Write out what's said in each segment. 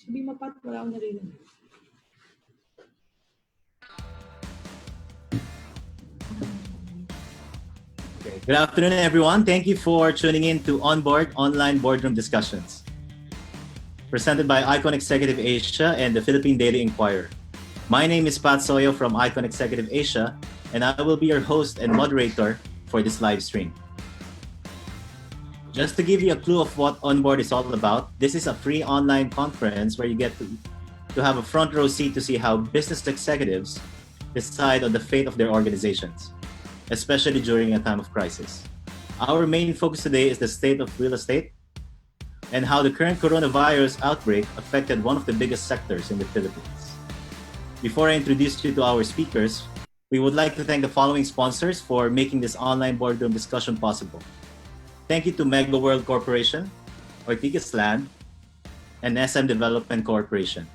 Sabi mo, Pat, wala akong narinig. Okay. Good afternoon, everyone. Thank you for tuning in to Onboard Online Boardroom Discussions, presented by Icon Executive Asia and the Philippine Daily Inquirer. My name is Pat Soyo from Icon Executive Asia, and I will be your host and moderator for this live stream. Just to give you a clue of what Onboard is all about, this is a free online conference where you get to have a front row seat to see how business executives decide on the fate of their organizations, especially during a time of crisis. Our main focus today is the state of real estate and how the current coronavirus outbreak affected one of the biggest sectors in the Philippines. Before I introduce you to our speakers, we would like to thank the following sponsors for making this online boardroom discussion possible. Thank you to Mega World Corporation, Ortigas Land, and SM Development Corporation.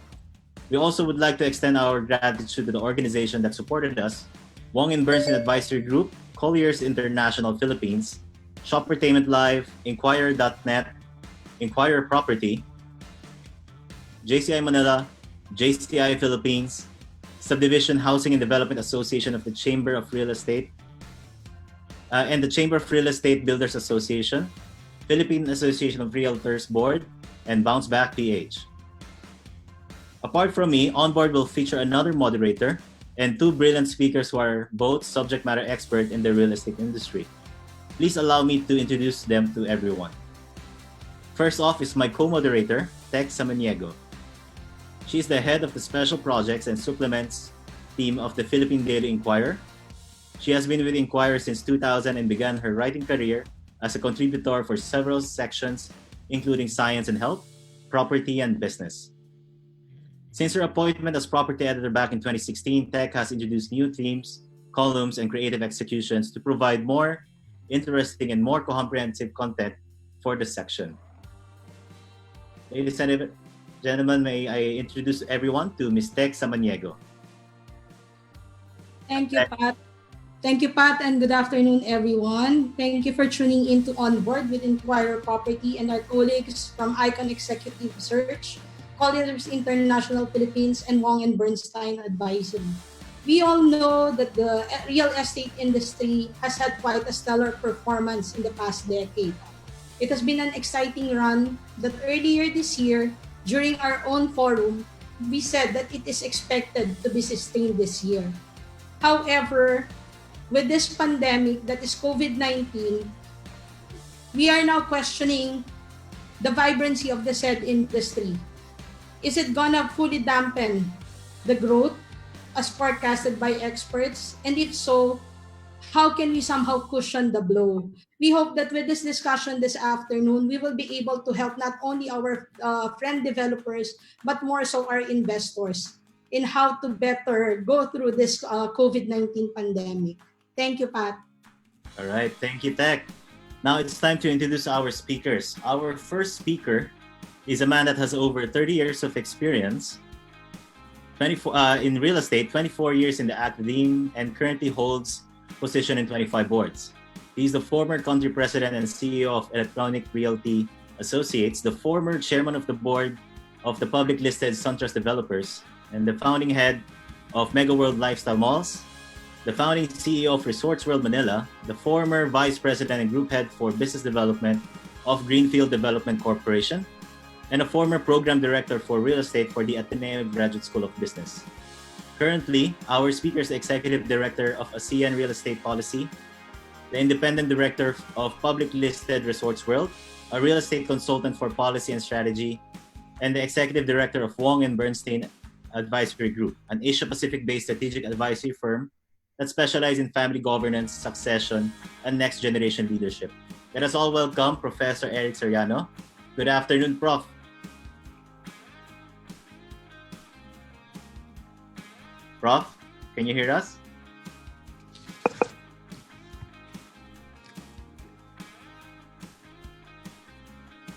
We also would like to extend our gratitude to the organization that supported us, Wong & Bernstein Advisory Group, Colliers International Philippines, Shoppertainment Live, Inquirer.net, Inquirer Property, JCI Manila, JCI Philippines, Subdivision Housing and Development Association of the Chamber of Real Estate, and the Chamber of Real Estate Builders Association, Philippine Association of Realtors Board, and Bounce Back PH. Apart from me, Onboard will feature another moderator and two brilliant speakers who are both subject matter experts in the real estate industry. Please allow me to introduce them to everyone. First off is my co-moderator, Tech Samaniego. She is the head of the Special Projects and Supplements team of the Philippine Daily Inquirer. She has been with Inquirer since 2000 and began her writing career as a contributor for several sections, including Science and Health, Property, and Business. Since her appointment as property editor back in 2016, Tech has introduced new themes, columns, and creative executions to provide more interesting and more comprehensive content for the section. Ladies and gentlemen, may I introduce everyone to Ms. Tech Samaniego. Thank you, Pat. Thank you, Pat, and good afternoon, everyone. Thank you for tuning in to Onboard with Inquirer Property and our colleagues from Icon Executive Search, Colliers International Philippines, and Wong & Bernstein Advisory. We all know that the real estate industry has had quite a stellar performance in the past decade. It has been an exciting run that earlier this year, during our own forum, we said that it is expected to be sustained this year. However, with this pandemic that is COVID-19, we are now questioning the vibrancy of the said industry. Is it gonna fully dampen the growth as forecasted by experts? And if so, how can we somehow cushion the blow? We hope that with this discussion this afternoon, we will be able to help not only our friend developers, but more so our investors in how to better go through this COVID-19 pandemic. Thank you, Pat. All right, thank you, Tech. Now it's time to introduce our speakers. Our first speaker is a man that has over 30 years of experience 24 in real estate, 24 years in the academe, and currently holds position in 25 boards. He's the former country president and CEO of Electronic Realty Associates, the former chairman of the board of the public listed SunTrust Developers, and the founding head of Mega World Lifestyle Malls, the founding CEO of Resorts World Manila, the former vice president and group head for business development of Greenfield Development Corporation, and a former program director for real estate for the Ateneo Graduate School of Business. Currently, our speaker is the executive director of ASEAN Real Estate Policy, the independent director of public listed Resorts World, a real estate consultant for policy and strategy, and the executive director of Wong & Bernstein Advisory Group, an Asia-Pacific-based strategic advisory firm that specializes in family governance, succession, and next-generation leadership. Let us all welcome Professor Eric Soriano. Good afternoon, Prof. Prof, can you hear us?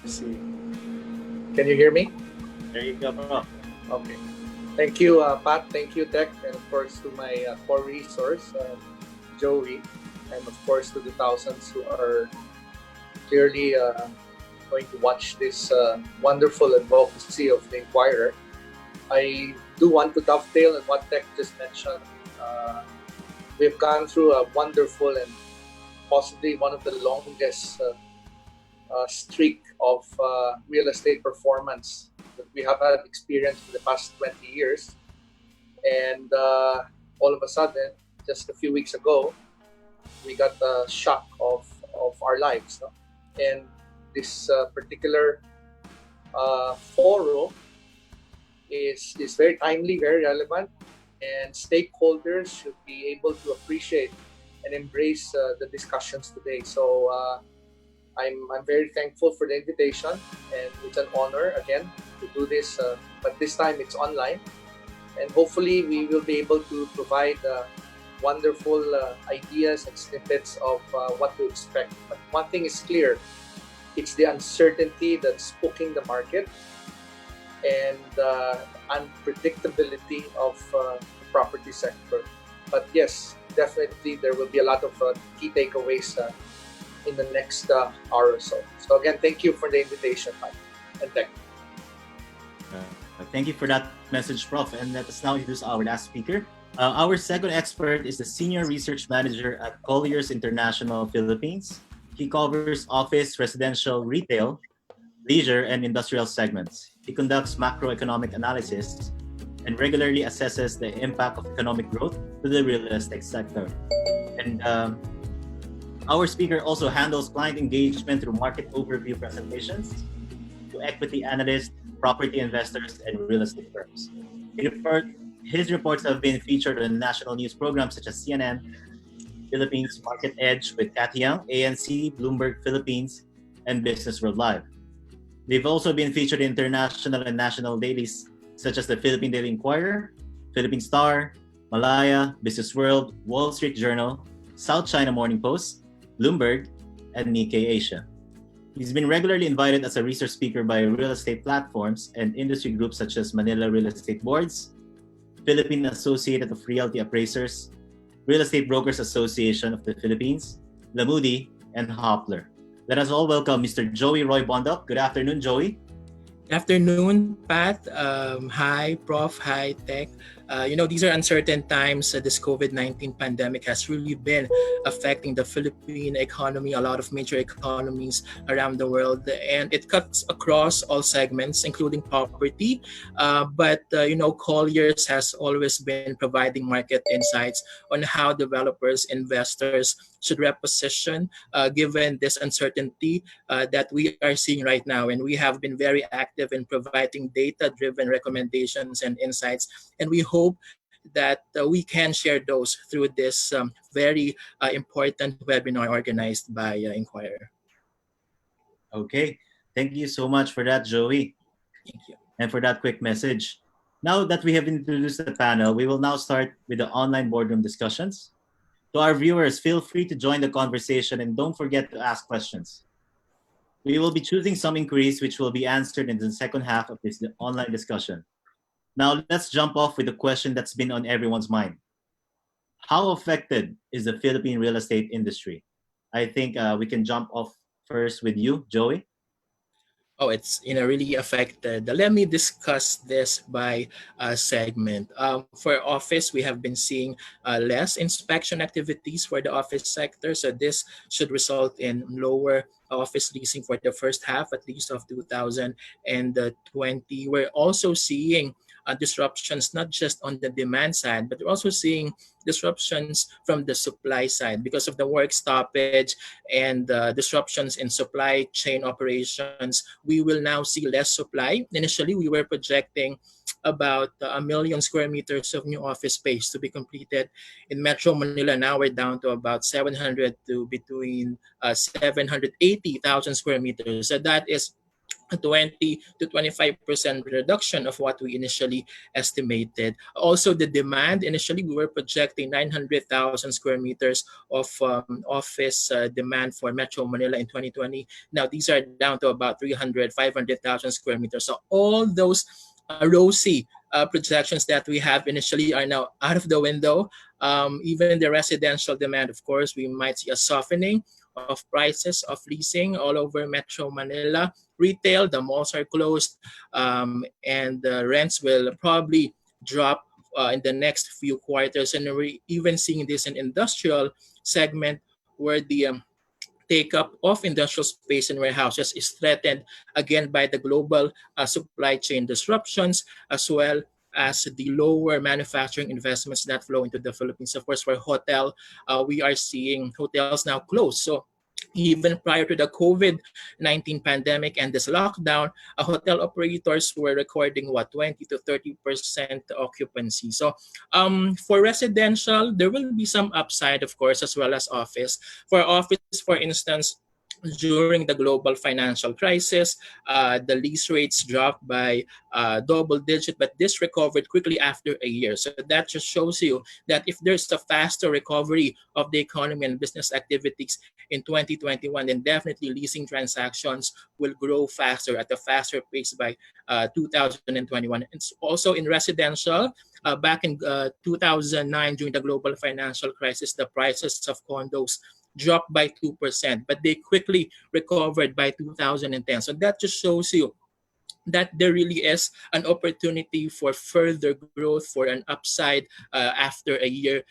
Can you hear me? There you go, Prof. Okay. Thank you, Pat. Thank you, Tech. And of course, to my core resource, Joey. And of course, to the thousands who are clearly going to watch this wonderful advocacy of the Inquirer. I do want to dovetail on what Tech just mentioned. We've gone through a wonderful and possibly one of the longest streak of real estate performance that we have had experience in the past 20 years. And all of a sudden, just a few weeks ago, we got the shock of our lives. No? And this particular forum is very timely, very relevant, and stakeholders should be able to appreciate and embrace the discussions today. So I'm very thankful for the invitation, and it's an honor again to do this, but this time it's online. And hopefully we will be able to provide wonderful ideas and snippets of what to expect. But one thing is clear, it's the uncertainty that's spooking the market and unpredictability of the property sector. But yes, definitely there will be a lot of key takeaways in the next hour or so. So again, thank you for the invitation, Mike and Tech. Thank you for that message, Prof. And let us now introduce our last speaker. Our second expert is the Senior Research Manager at Colliers International Philippines. He covers office, residential, retail, leisure, and industrial segments. He conducts macroeconomic analysis and regularly assesses the impact of economic growth to the real estate sector. And our speaker also handles client engagement through market overview presentations to equity analysts, property investors, and real estate firms. His reports have been featured on national news programs such as CNN, Philippines Market Edge with Cathy Young, ANC, Bloomberg Philippines, and Business World Live. They've also been featured in international and national dailies such as the Philippine Daily Inquirer, Philippine Star, Malaya, Business World, Wall Street Journal, South China Morning Post, Bloomberg, and Nikkei Asia. He's been regularly invited as a research speaker by real estate platforms and industry groups such as Manila Real Estate Boards, Philippine Association of Realty Appraisers, Real Estate Brokers Association of the Philippines, Lamudi, and Hoppler. Let us all welcome Mr. Joey Roy Bondoc. Good afternoon, Joey. Good afternoon, Pat. Hi, Prof. Hi, Tech. These are uncertain times. This COVID-19 pandemic has really been affecting the Philippine economy, a lot of major economies around the world, and it cuts across all segments, including property. But Colliers has always been providing market insights on how developers, investors should reposition given this uncertainty that we are seeing right now. And we have been very active in providing data-driven recommendations and insights. And we hope that we can share those through this very important webinar organized by Inquirer. Okay. Thank you so much for that, Joey. Thank you. And for that quick message. Now that we have introduced the panel, we will now start with the online boardroom discussions. To our viewers, feel free to join the conversation and don't forget to ask questions. We will be choosing some inquiries which will be answered in the second half of this online discussion. Now, let's jump off with a question that's been on everyone's mind. How affected is the Philippine real estate industry? I think we can jump off first with you, Joey. Oh, it's really affected. Let me discuss this by segment. For office, we have been seeing less inspection activities for the office sector. So this should result in lower office leasing for the first half, at least of 2020. We're also seeing disruptions not just on the demand side, but we're also seeing disruptions from the supply side because of the work stoppage and disruptions in supply chain operations. We will now see less supply. Initially, we were projecting about 1 million square meters of new office space to be completed in Metro Manila. Now we're down to about 700 to between 780,000 square meters. So that is a 20 to 25% reduction of what we initially estimated. Also, the demand, initially we were projecting 900,000 square meters of office demand for Metro Manila in 2020. Now these are down to about 500,000 square meters. So all those rosy projections that we have initially are now out of the window. Even the residential demand, of course, we might see a softening of prices of leasing all over Metro Manila. Retail, the malls are closed, and the rents will probably drop in the next few quarters. And we're even seeing this in industrial segment where the take up of industrial space in warehouses is threatened again by the global supply chain disruptions, as well as the lower manufacturing investments that flow into the Philippines. Of course, for hotel, we are seeing hotels now close. So even prior to the COVID-19 pandemic and this lockdown, hotel operators were recording 20 to 30% occupancy. So for residential, there will be some upside, of course, as well as office. For office, for instance, during the global financial crisis, the lease rates dropped by double digit, but this recovered quickly after a year. So that just shows you that if there's a faster recovery of the economy and business activities in 2021, then definitely leasing transactions will grow faster at a faster pace by 2021. It's also in residential. Back in 2009, during the global financial crisis, the prices of condos dropped by 2%, but they quickly recovered by 2010. So that just shows you that there really is an opportunity for further growth, for an upside after a year.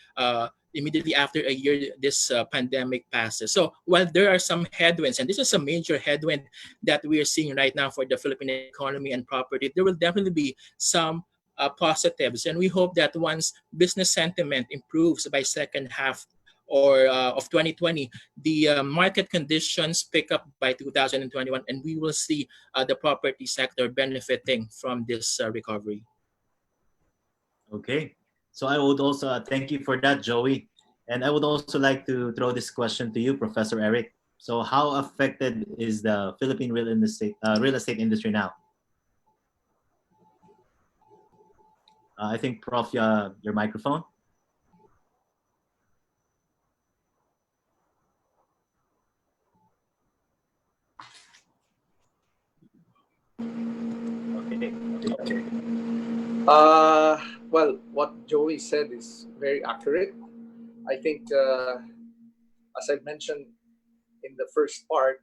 Immediately after a year, this pandemic passes. So while there are some headwinds, and this is a major headwind that we are seeing right now for the Philippine economy and property, there will definitely be some positives. And we hope that once business sentiment improves by second half or of 2020, the market conditions pick up by 2021, and we will see the property sector benefiting from this recovery. Okay. So I would also thank you for that, Joey. And I would also like to throw this question to you, Professor Eric. So how affected is the Philippine real estate industry now? I think, Prof, your microphone. Okay. Well, what Joey said is very accurate. I think, as I mentioned in the first part,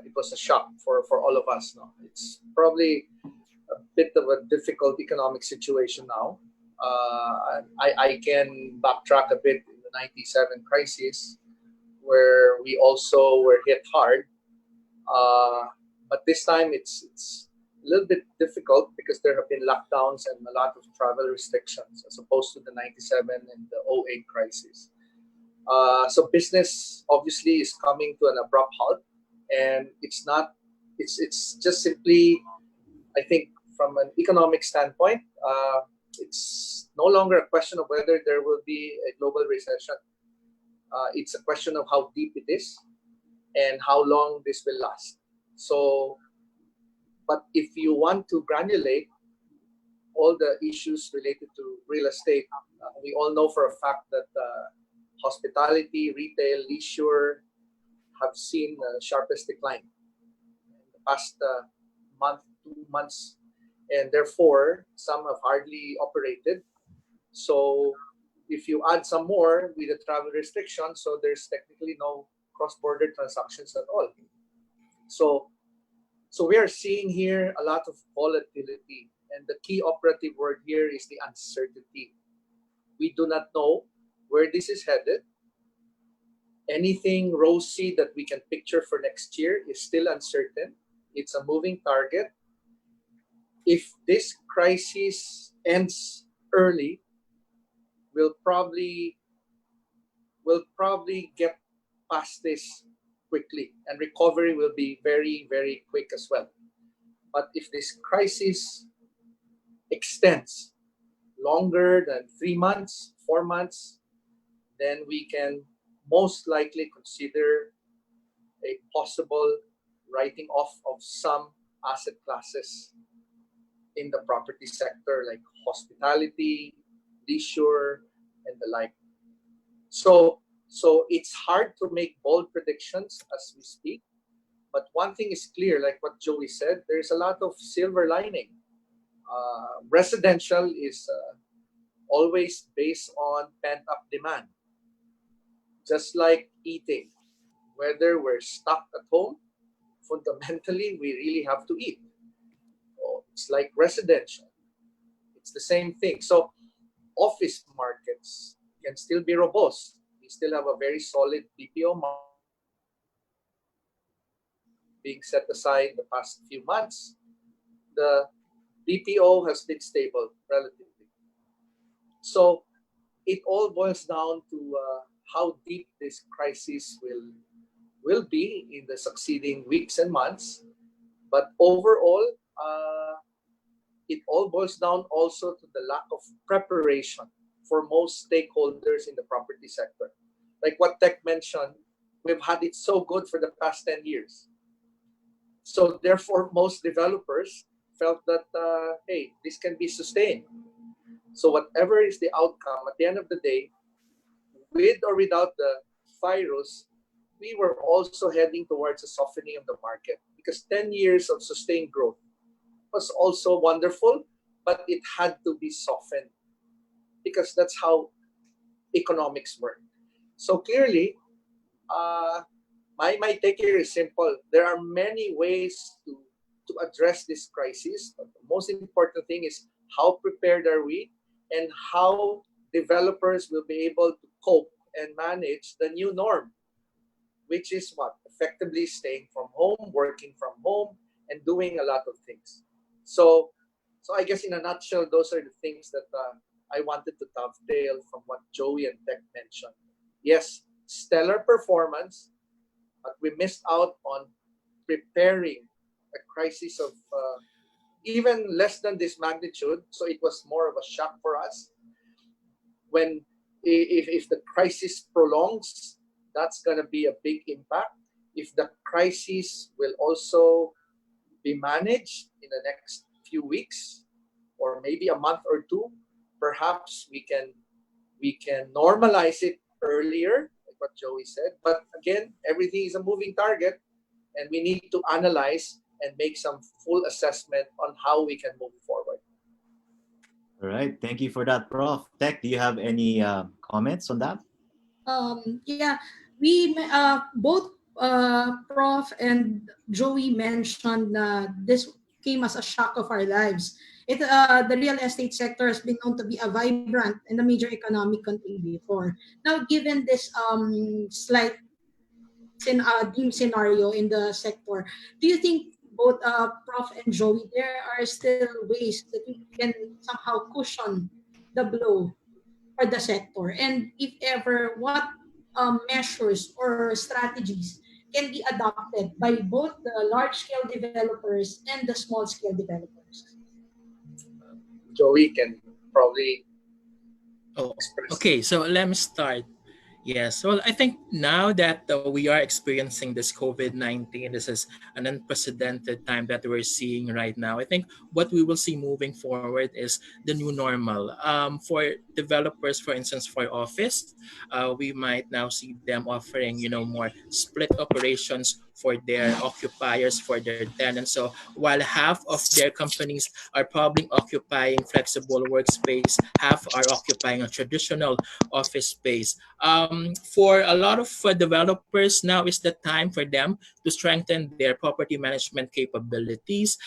it was a shock for all of us. No, it's probably a bit of a difficult economic situation now. I can backtrack a bit in the '97 crisis, where we also were hit hard. But this time it's a little bit difficult because there have been lockdowns and a lot of travel restrictions as opposed to the '97 and the '08 crisis. So business obviously is coming to an abrupt halt, and it's just simply, I think, from an economic standpoint, it's no longer a question of whether there will be a global recession. It's a question of how deep it is and how long this will last. So, but if you want to granulate all the issues related to real estate, we all know for a fact that hospitality, retail, leisure have seen the sharpest decline in the past month, 2 months, and therefore some have hardly operated. So if you add some more with the travel restrictions, so there's technically no cross-border transactions at all. So we are seeing here a lot of volatility, and the key operative word here is the uncertainty. We do not know where this is headed. Anything rosy that we can picture for next year is still uncertain. It's a moving target. If this crisis ends early, we'll probably get past this quickly, and recovery will be very, very quick as well. But if this crisis extends longer than 3 months, 4 months, then we can most likely consider a possible writing off of some asset classes in the property sector, like hospitality, leisure, and the like. So it's hard to make bold predictions as we speak. But one thing is clear, like what Joey said, there's a lot of silver lining. Residential is always based on pent-up demand. Just like eating, whether we're stuck at home, fundamentally, we really have to eat. Oh, it's like residential. It's the same thing. So office markets can still be robust. We still have a very solid BPO market being set aside the past few months. The BPO has been stable relatively. So it all boils down to how deep this crisis will be in the succeeding weeks and months. But overall, it all boils down also to the lack of preparation for most stakeholders in the property sector. Like what Tech mentioned, we've had it so good for the past 10 years. So therefore, most developers felt that, hey, this can be sustained. So whatever is the outcome, at the end of the day, with or without the virus, we were also heading towards a softening of the market because 10 years of sustained growth was also wonderful, but it had to be softened because that's how economics work. So clearly, my take here is simple. There are many ways to address this crisis, but the most important thing is how prepared are we and how developers will be able to cope and manage the new norm, which is what? Effectively staying from home, working from home, and doing a lot of things. So, so I guess in a nutshell, those are the things that I wanted to dovetail from what Joey and Tech mentioned. Yes, stellar performance, but we missed out on preparing a crisis of even less than this magnitude. So it was more of a shock for us. When if the crisis prolongs, that's going to be a big impact. If the crisis will also be managed in the next few weeks or maybe a month or two, perhaps we can normalize it earlier, like what Joey said. But again, everything is a moving target, and we need to analyze and make some full assessment on how we can move forward. All right. Thank you for that, Prof. Tech, do you have any comments on that? Yeah, we both Prof and Joey mentioned this came as a shock of our lives. The real estate sector has been known to be a vibrant and a major economic country before. Now, given this slight dim scenario in the sector, do you think both Prof and Joey, there are still ways that we can somehow cushion the blow for the sector? And if ever, what measures or strategies can be adopted by both the large-scale developers and the small-scale developers? Joey can probably Oh, express. okay. So let me start. Yes. Well, I think now that we are experiencing this COVID-19, this is an unprecedented time that we're seeing right now. I think what we will see moving forward is the new normal. For developers, for instance, for office, we might now see them offering, more split operations for their occupiers, for their tenants. So while half of their companies are probably occupying flexible workspace, half are occupying a traditional office space. For a lot of developers, now is the time for them to strengthen their property management capabilities,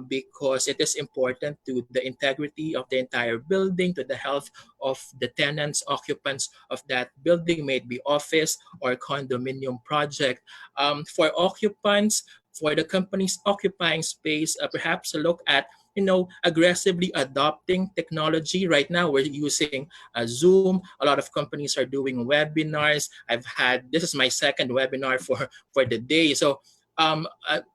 because it is important to the integrity of the entire building, to the health of the tenants, occupants of that building, may it be office or condominium project. For occupants, for the companies occupying space, perhaps look at aggressively adopting technology. Right now we're using Zoom. A lot of companies are doing webinars. This is my second webinar for the day. So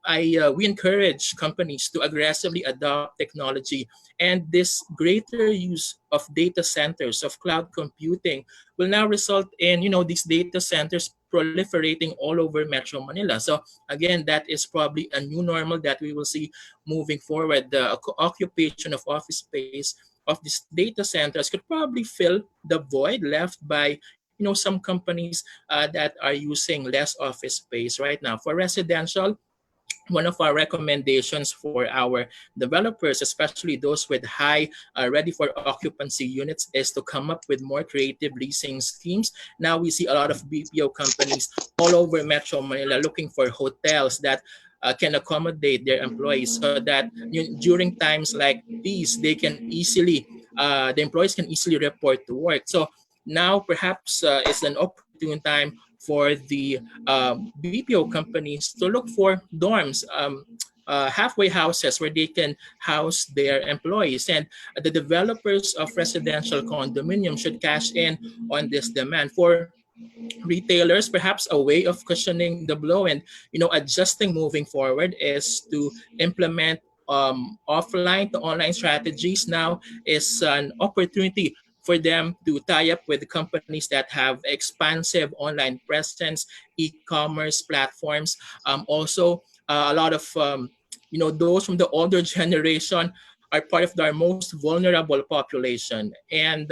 we encourage companies to aggressively adopt technology, and this greater use of data centers, of cloud computing, will now result in these data centers proliferating all over Metro Manila. So again, that is probably a new normal that we will see moving forward. The occupation of office space of these data centers could probably fill the void left by some companies that are using less office space right now. For residential, one of our recommendations for our developers, especially those with high ready for occupancy units, is to come up with more creative leasing schemes. Now we see a lot of BPO companies all over Metro Manila looking for hotels that can accommodate their employees, so that during times like these, they can easily, the employees can easily report to work. So now perhaps it's an opportune time for the BPO companies to look for dorms, halfway houses where they can house their employees. And the developers of residential condominiums should cash in on this demand. For retailers, perhaps a way of cushioning the blow and adjusting moving forward is to implement offline to online strategies. Now is an opportunity for them to tie up with companies that have expansive online presence, e-commerce platforms. Also, a lot of those from the older generation are part of our most vulnerable population, and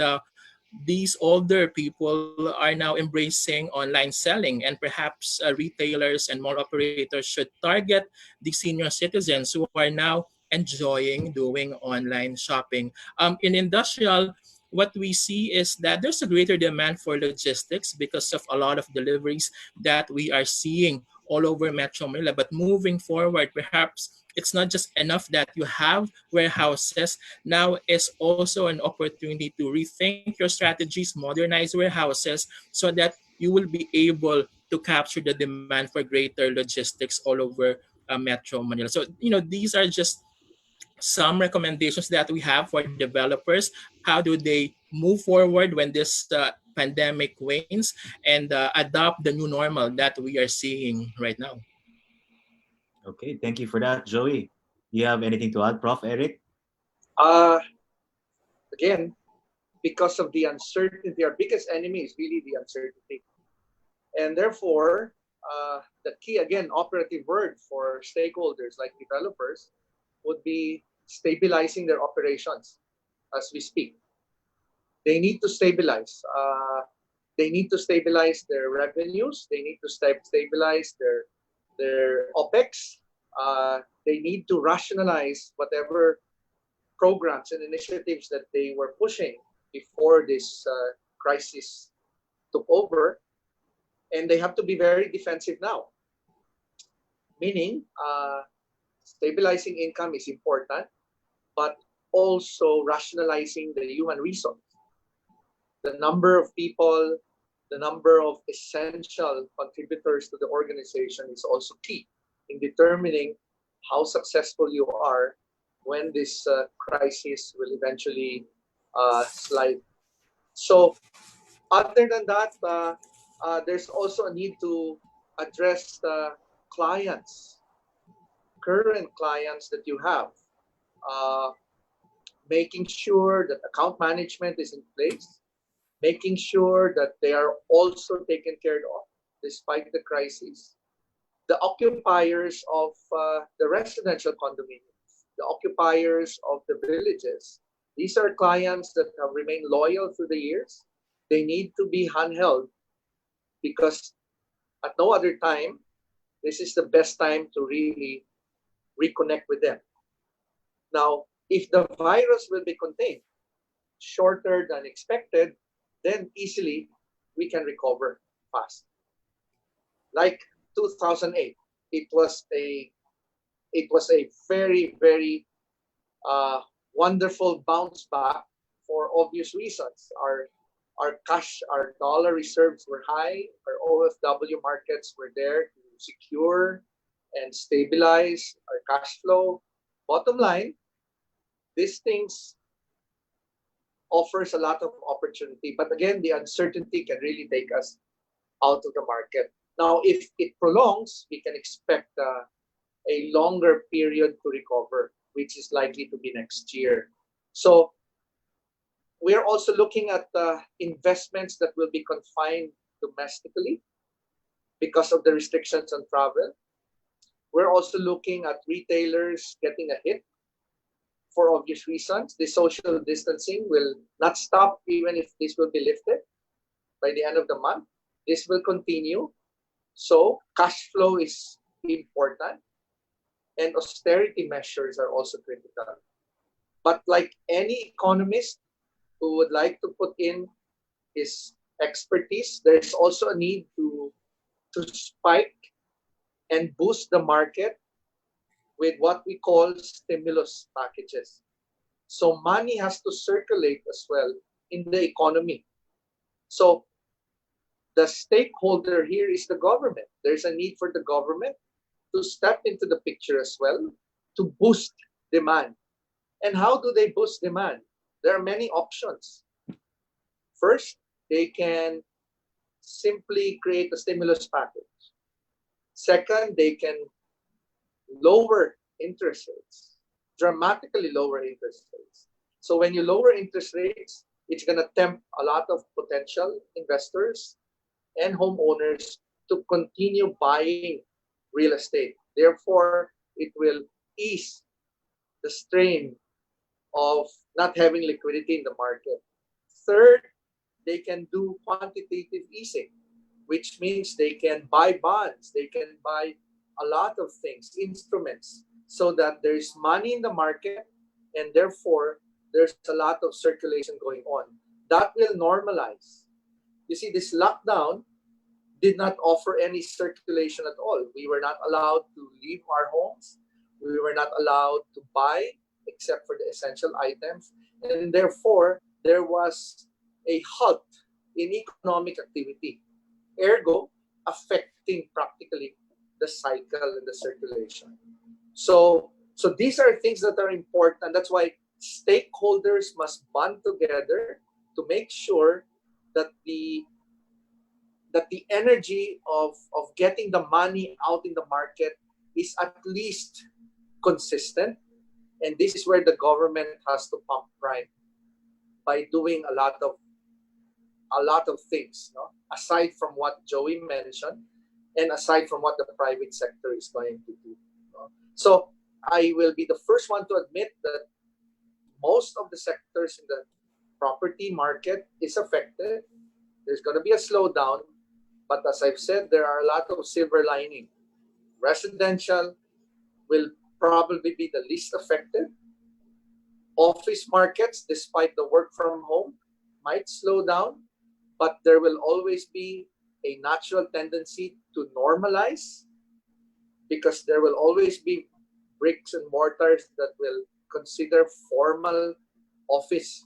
these older people are now embracing online selling, and perhaps retailers and mall operators should target the senior citizens who are now enjoying doing online shopping. In industrial, what we see is that there's a greater demand for logistics because of a lot of deliveries that we are seeing all over Metro Manila. But moving forward, perhaps it's not just enough that you have warehouses. Now is also an opportunity to rethink your strategies, modernize warehouses, so that you will be able to capture the demand for greater logistics all over Metro Manila. So, these are just some recommendations that we have for developers. How do they move forward when this pandemic wanes and adopt the new normal that we are seeing right now? Okay, thank you for that, Joey. Do you have anything to add, Prof. Eric? Uh, Again, because of the uncertainty, our biggest enemy is really the uncertainty. And therefore, the key, again, operative word for stakeholders like developers would be stabilizing their operations as we speak. They need to stabilize. They need to stabilize their revenues. They need to stabilize their OPEX. They need to rationalize whatever programs and initiatives that they were pushing before this crisis took over. And they have to be very defensive now. Meaning, stabilizing income is important, but also rationalizing the human resource. The number of people, the number of essential contributors to the organization is also key in determining how successful you are when this crisis will eventually slide. So, other than that, there's also a need to address the clients, current clients that you have, making sure that account management is in place, making sure that they are also taken care of despite the crisis. The occupiers of the residential condominiums, the occupiers of the villages, these are clients that have remained loyal through the years. They need to be handheld because at no other time, this is the best time to really reconnect with them. Now, if the virus will be contained shorter than expected, then easily we can recover fast. Like 2008, it was a very, very wonderful bounce back for obvious reasons. Our cash, our dollar reserves were high. Our OFW markets were there to secure and stabilize our cash flow. Bottom line, these things offers a lot of opportunity. But again, the uncertainty can really take us out of the market. Now, if it prolongs, we can expect a longer period to recover, which is likely to be next year. So we're also looking at investments that will be confined domestically because of the restrictions on travel. We're also looking at retailers getting a hit for obvious reasons. The social distancing will not stop even if this will be lifted by the end of the month. This will continue. So cash flow is important. and austerity measures are also critical. But like any economist who would like to put in his expertise, there's also a need to spike and boost the market with what we call stimulus packages. So money has to circulate as well in the economy. So the stakeholder here is the government. There's a need for the government to step into the picture as well to boost demand. And how do they boost demand? There are many options. First, they can simply create a stimulus package. Second, they can lower interest rates, dramatically lower interest rates. So when you lower interest rates, it's going to tempt a lot of potential investors and homeowners to continue buying real estate. Therefore, it will ease the strain of not having liquidity in the market. Third, they can do quantitative easing, which means they can buy bonds, they can buy a lot of things, instruments, so that there's money in the market and therefore there's a lot of circulation going on. That will normalize. You see, this lockdown did not offer any circulation at all. We were not allowed to leave our homes. We were not allowed to buy except for the essential items. And therefore, there was a halt in economic activity, ergo affecting practically the cycle and the circulation. So these are things that are important. That's why stakeholders must band together to make sure that the energy of getting the money out in the market is at least consistent. And this is where the government has to pump prime by doing a lot of things, no? Aside from what Joey mentioned, and aside from what the private sector is going to do. No? So I will be the first one to admit that most of the sectors in the property market is affected. There's going to be a slowdown, but as I've said, there are a lot of silver lining. Residential will probably be the least affected. Office markets, despite the work from home, might slow down, but there will always be a natural tendency to normalize because there will always be bricks and mortars that will consider formal office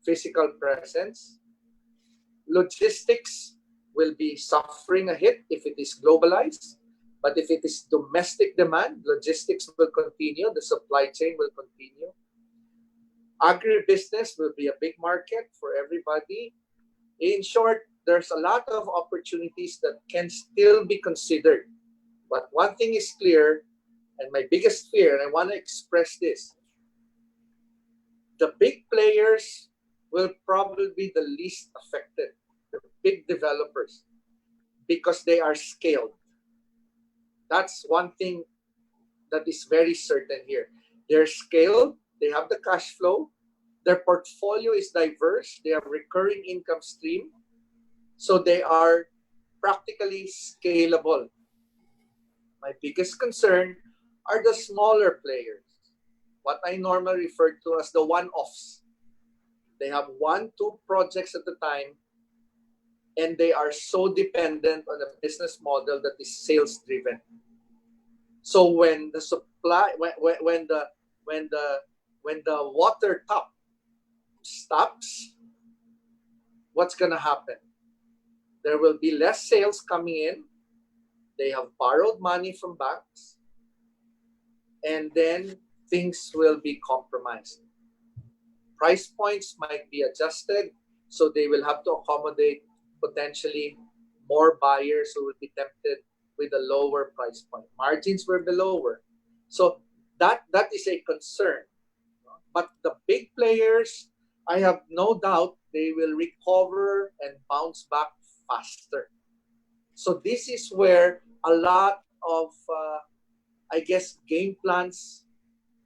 physical presence. Logistics will be suffering a hit if it is globalized, but if it is domestic demand, logistics will continue, the supply chain will continue. Agribusiness will be a big market for everybody. In short, there's a lot of opportunities that can still be considered. But one thing is clear, and my biggest fear, and I want to express this, the big players will probably be the least affected, the big developers, because they are scaled. That's one thing that is very certain here. They're scaled, they have the cash flow, their portfolio is diverse, they have recurring income stream, so they are practically scalable. My biggest concern are the smaller players, what I normally refer to as the one-offs. They have 1-2 projects at a time, and they are so dependent on a business model that is sales driven. So when the supply, when the water top stops, what's gonna happen? There will be less sales coming in. They have borrowed money from banks, and then things will be compromised. Price points might be adjusted, so they will have to accommodate potentially more buyers who will be tempted with a lower price point. Margins will be lower. So that is a concern. But the big players, I have no doubt they will recover and bounce back faster. So this is where a lot of, game plans,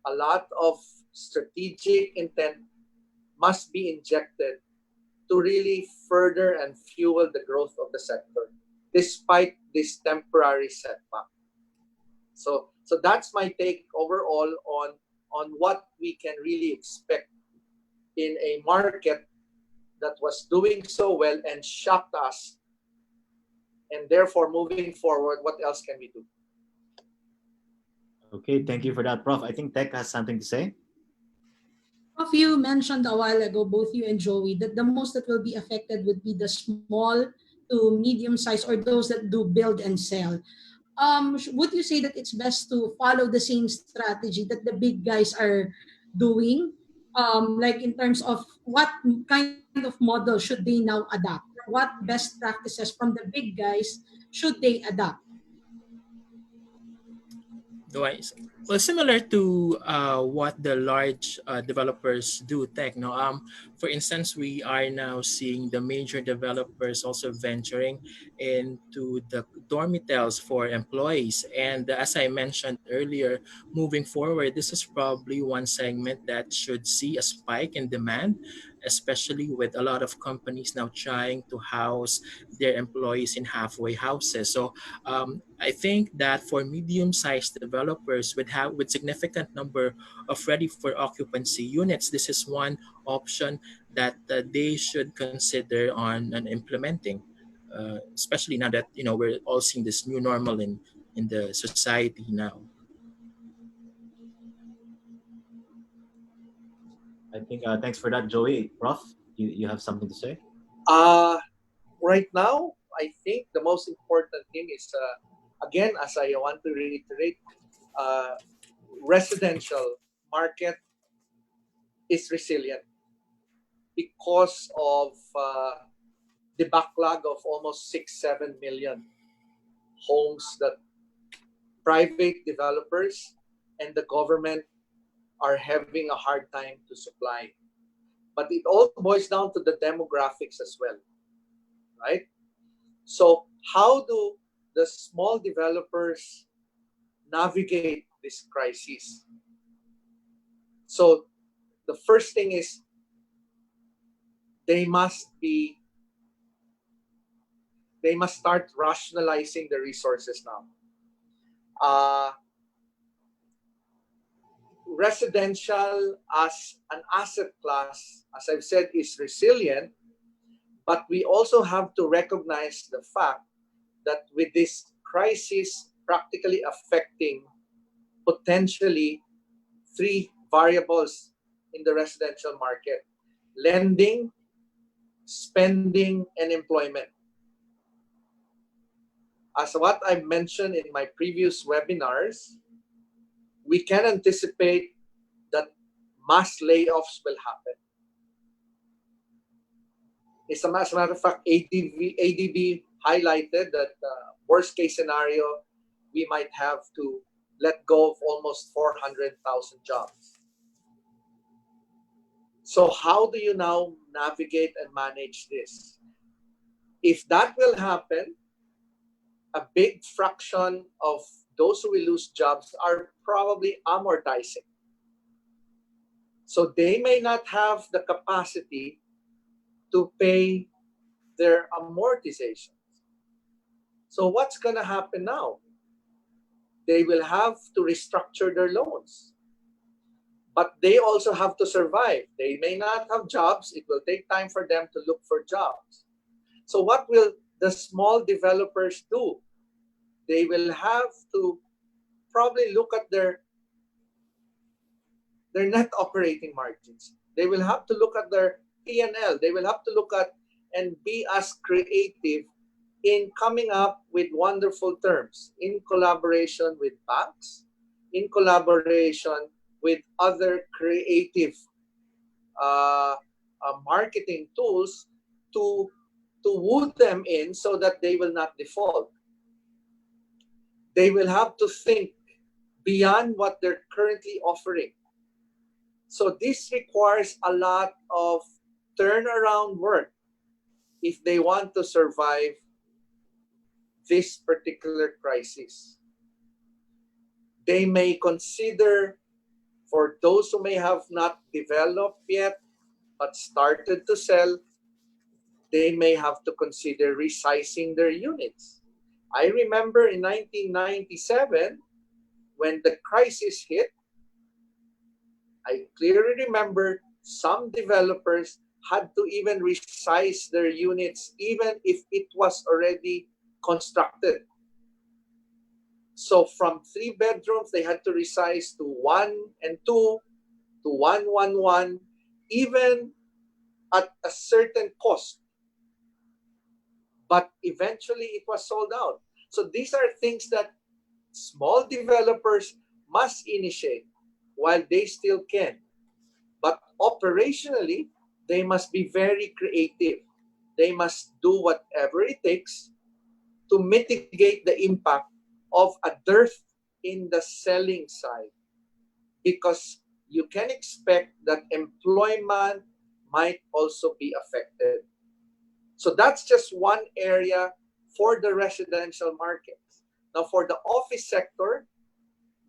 a lot of strategic intent must be injected to really further and fuel the growth of the sector, despite this temporary setback. So So that's my take overall on what we can really expect in a market that was doing so well and shocked us. And therefore, moving forward, what else can we do? Okay, thank you for that, Prof. I think Tech has something to say. Prof, you mentioned a while ago, both you and Joey, that the most that will be affected would be the small to medium size or those that do build and sell. Would you say that it's best to follow the same strategy that the big guys are doing? Like in terms of what kind of model should they now adapt? What best practices from the big guys should they adapt? Do I? Well, similar to what the large developers do, tech. No, for instance, we are now seeing the major developers also venturing into the dormitels for employees. And as I mentioned earlier, moving forward, this is probably one segment that should see a spike in demand, especially with a lot of companies now trying to house their employees in halfway houses. So I think that for medium-sized developers with significant number of ready for occupancy units, this is one option that they should consider on implementing, especially now that we're all seeing this new normal in the society now. I think thanks for that, Joey. Prof, you have something to say? Right now, I think the most important thing is, again, as I want to reiterate, uh, residential market is resilient because of the backlog of almost 6-7 million homes that private developers and the government are having a hard time to supply. But it all boils down to the demographics as well, right? So how do the small developers navigate this crisis? So the first thing is they must start rationalizing the resources now. Residential as an asset class, as I've said, is resilient, but we also have to recognize the fact that with this crisis practically affecting potentially three variables in the residential market: lending, spending, and employment. As what I mentioned in my previous webinars, we can anticipate that mass layoffs will happen. As a matter of fact, ADB highlighted that worst case scenario, we might have to let go of almost 400,000 jobs. So how do you now navigate and manage this? If that will happen, a big fraction of those who will lose jobs are probably amortizing. So they may not have the capacity to pay their amortizations. So what's going to happen now? They will have to restructure their loans. But they also have to survive. They may not have jobs. It will take time for them to look for jobs. So what will the small developers do? They will have to probably look at their net operating margins. They will have to look at their P&L. They will have to look at and be as creative in coming up with wonderful terms in collaboration with banks, in collaboration with other creative marketing tools to woo them in so that they will not default. They will have to think beyond what they're currently offering. So this requires a lot of turnaround work if they want to survive this particular crisis. They may consider, for those who may have not developed yet but started to sell, they may have to consider resizing their units. I remember in 1997, when the crisis hit, I clearly remember some developers had to even resize their units even if it was already constructed. So from 3 bedrooms, they had to resize to 1 and 2, to 1 1 1, even at a certain cost. But eventually it was sold out. So these are things that small developers must initiate while they still can. But operationally, they must be very creative. They must do whatever it takes to mitigate the impact of a dearth in the selling side, because you can expect that employment might also be affected. So that's just one area for the residential markets. Now, for the office sector,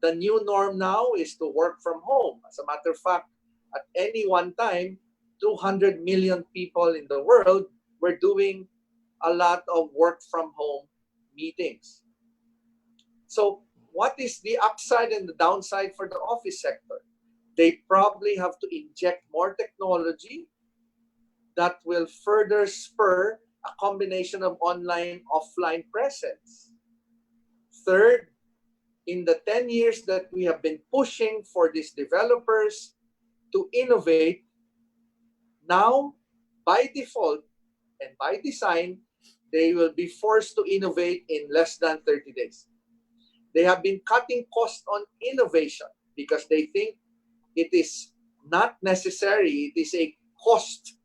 the new norm now is to work from home. As a matter of fact, at any one time, 200 million people in the world were doing a lot of work from home meetings. So what is the upside and the downside for the office sector? They probably have to inject more technology that will further spur a combination of online offline presence. Third, in the 10 years that we have been pushing for these developers to innovate, now by default and by design, they will be forced to innovate in less than 30 days. They have been cutting costs on innovation because they think it is not necessary. It is a cost.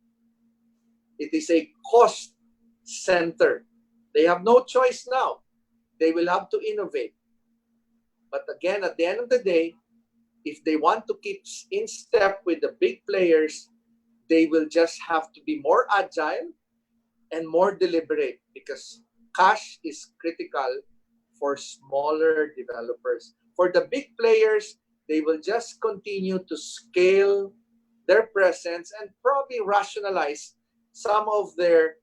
It is a cost center. They have no choice now. They will have to innovate. But again, at the end of the day, if they want to keep in step with the big players, they will just have to be more agile and more deliberate, because cash is critical for smaller developers. For the big players, they will just continue to scale their presence and probably rationalize some of their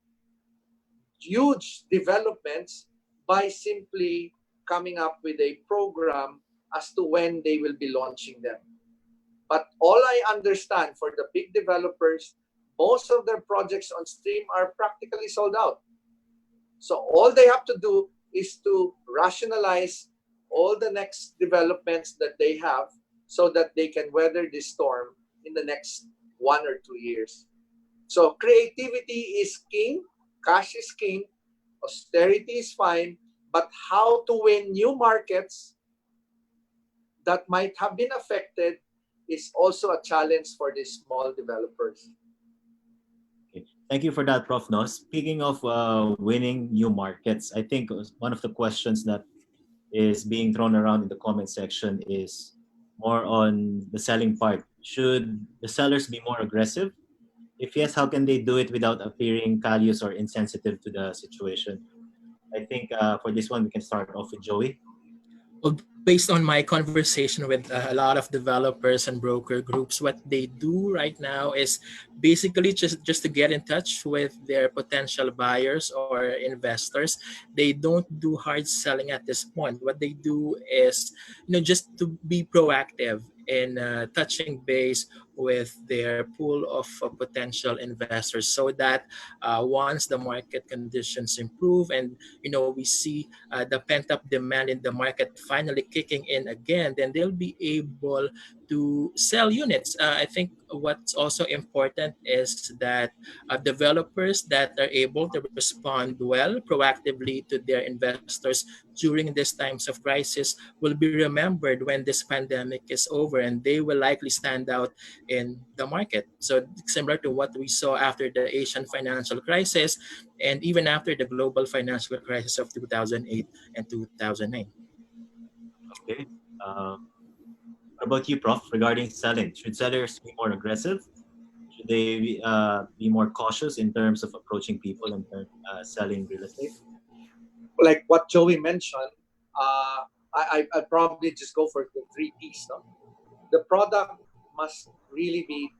huge developments by simply coming up with a program as to when they will be launching them. But all I understand, for the big developers, most of their projects on Stream are practically sold out. So all they have to do is to rationalize all the next developments that they have so that they can weather this storm in the next 1 or 2 years. So creativity is king, cash is king, austerity is fine, but how to win new markets that might have been affected is also a challenge for these small developers. Okay. Thank you for that, Prof. No. Speaking of winning new markets, I think one of the questions that is being thrown around in the comment section is more on the selling part. Should the sellers be more aggressive? If yes, how can they do it without appearing callous or insensitive to the situation? I think for this one, we can start off with Joey. Well, based on my conversation with a lot of developers and broker groups, what they do right now is basically just to get in touch with their potential buyers or investors. They don't do hard selling at this point. What they do is, just to be proactive in touching base with their pool of potential investors, so that once the market conditions improve and we see the pent up demand in the market finally kicking in again, then they'll be able to sell units. I think what's also important is that developers that are able to respond well proactively to their investors during these times of crisis will be remembered when this pandemic is over, and they will likely stand out in the market. So similar to what we saw after the Asian financial crisis and even after the global financial crisis of 2008 and 2009. Okay. What about you, Prof? Regarding selling, should sellers be more aggressive? Should they be more cautious in terms of approaching people and selling real estate? Like what Joey mentioned, I'd probably just go for the 3 Ps. No? The product must really be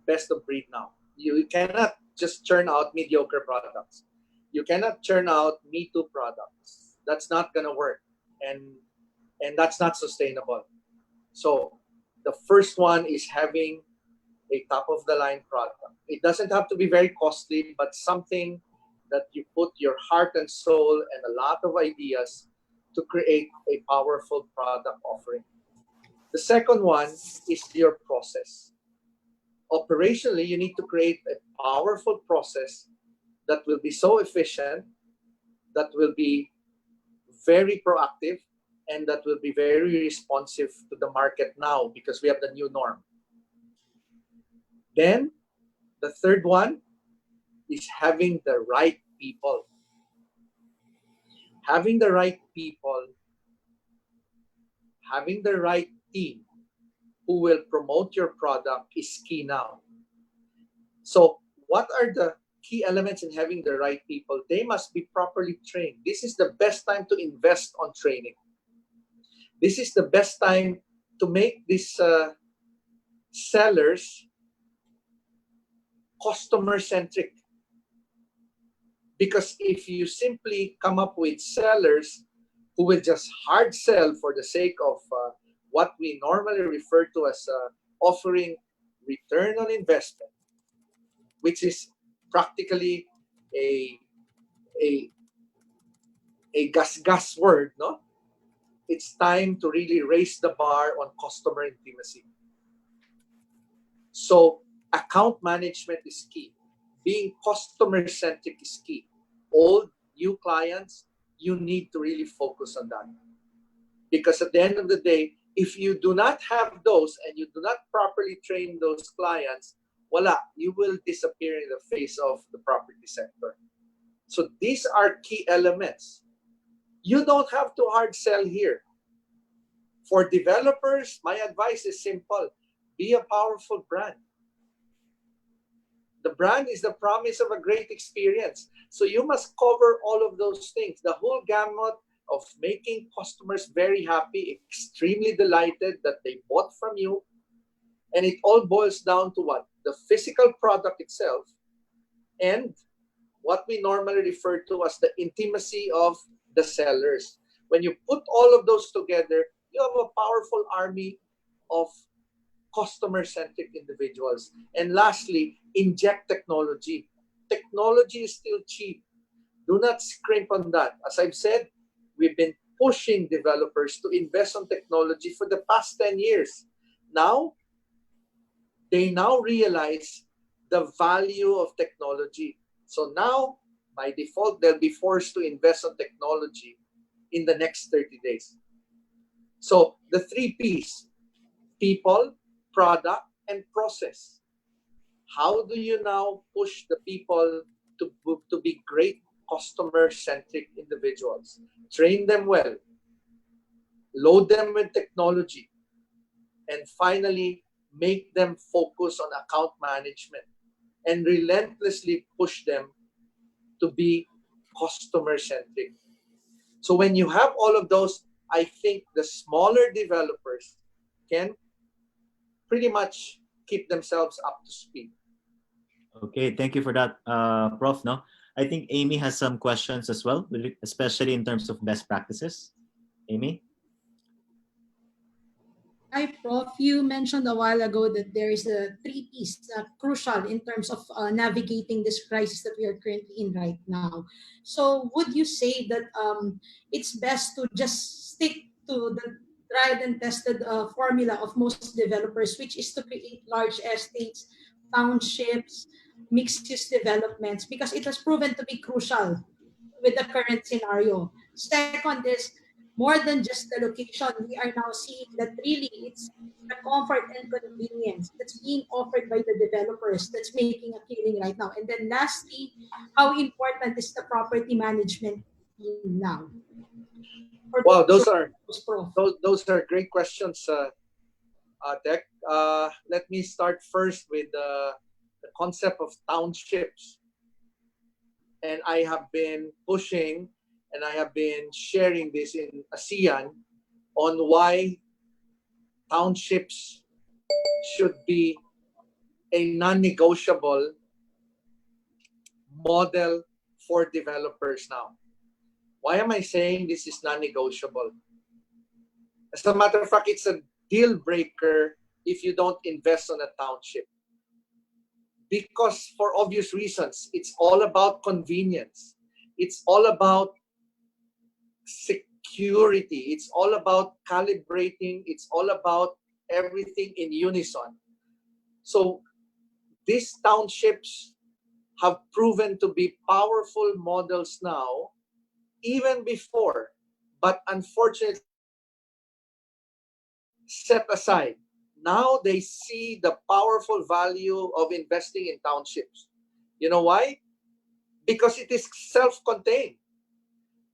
best of breed now. You cannot just churn out mediocre products. You cannot churn out Me Too products. That's not going to work. And and that's not sustainable. So the first one is having a top-of-the-line product. It doesn't have to be very costly, but something that you put your heart and soul and a lot of ideas to create a powerful product offering. The second one is your process. Operationally, you need to create a powerful process that will be so efficient, that will be very proactive, and that will be very responsive to the market now because we have the new norm. Then, the third one is having the right people. Having the right people, having the right team who will promote your product is key now. So, what are the key elements in having the right people? They must be properly trained. This is the best time to invest on training. This is the best time to make these sellers customer-centric. Because if you simply come up with sellers who will just hard sell for the sake of what we normally refer to as offering return on investment, which is practically a gas word, no? It's time to really raise the bar on customer intimacy. So account management is key. Being customer-centric is key. Old, new clients, you need to really focus on that. Because at the end of the day, if you do not have those and you do not properly train those clients, voila, you will disappear in the face of the property sector. So these are key elements. You don't have to hard sell here. For developers, my advice is simple. Be a powerful brand. The brand is the promise of a great experience. So you must cover all of those things. The whole gamut of making customers very happy, extremely delighted that they bought from you. And it all boils down to what? The physical product itself and what we normally refer to as the intimacy of the sellers. When you put all of those together, you have a powerful army of customer-centric individuals. And lastly, inject technology. Technology is still cheap. Do not scrimp on that. As I've said, we've been pushing developers to invest on technology for the past 10 years. Now, they now realize the value of technology. So now, by default, they'll be forced to invest on technology in the next 30 days. So the 3 Ps, people, product, and process. How do you now push the people to be great customer-centric individuals? Train them well, load them with technology, and finally, make them focus on account management and relentlessly push them to be customer-centric. So when you have all of those, I think the smaller developers can pretty much keep themselves up to speed. Okay, thank you for that, Prof. No, I think Amy has some questions as well, especially in terms of best practices. Amy? Hi, Prof. You mentioned a while ago that there is a 3 Ps crucial in terms of navigating this crisis that we are currently in right now. So would you say that it's best to just stick to the tried and tested formula of most developers, which is to create large estates, townships, mixed-use developments, because it has proven to be crucial with the current scenario. Second is more than just the location. We are now seeing that really it's the comfort and convenience that's being offered by the developers that's making a killing right now. And then lastly, how important is the property management team now? Wow, those are great questions, Tech. Let me start first with the concept of townships. And I have been pushing and I have been sharing this in ASEAN on why townships should be a non-negotiable model for developers now. Why am I saying this is non-negotiable? As a matter of fact, it's a deal breaker if you don't invest on a township. Because for obvious reasons, it's all about convenience. It's all about security. It's all about calibrating. It's all about everything in unison. So these townships have proven to be powerful models now, even before, but unfortunately set aside. Now they see the powerful value of investing in townships. You know why? Because it is self-contained.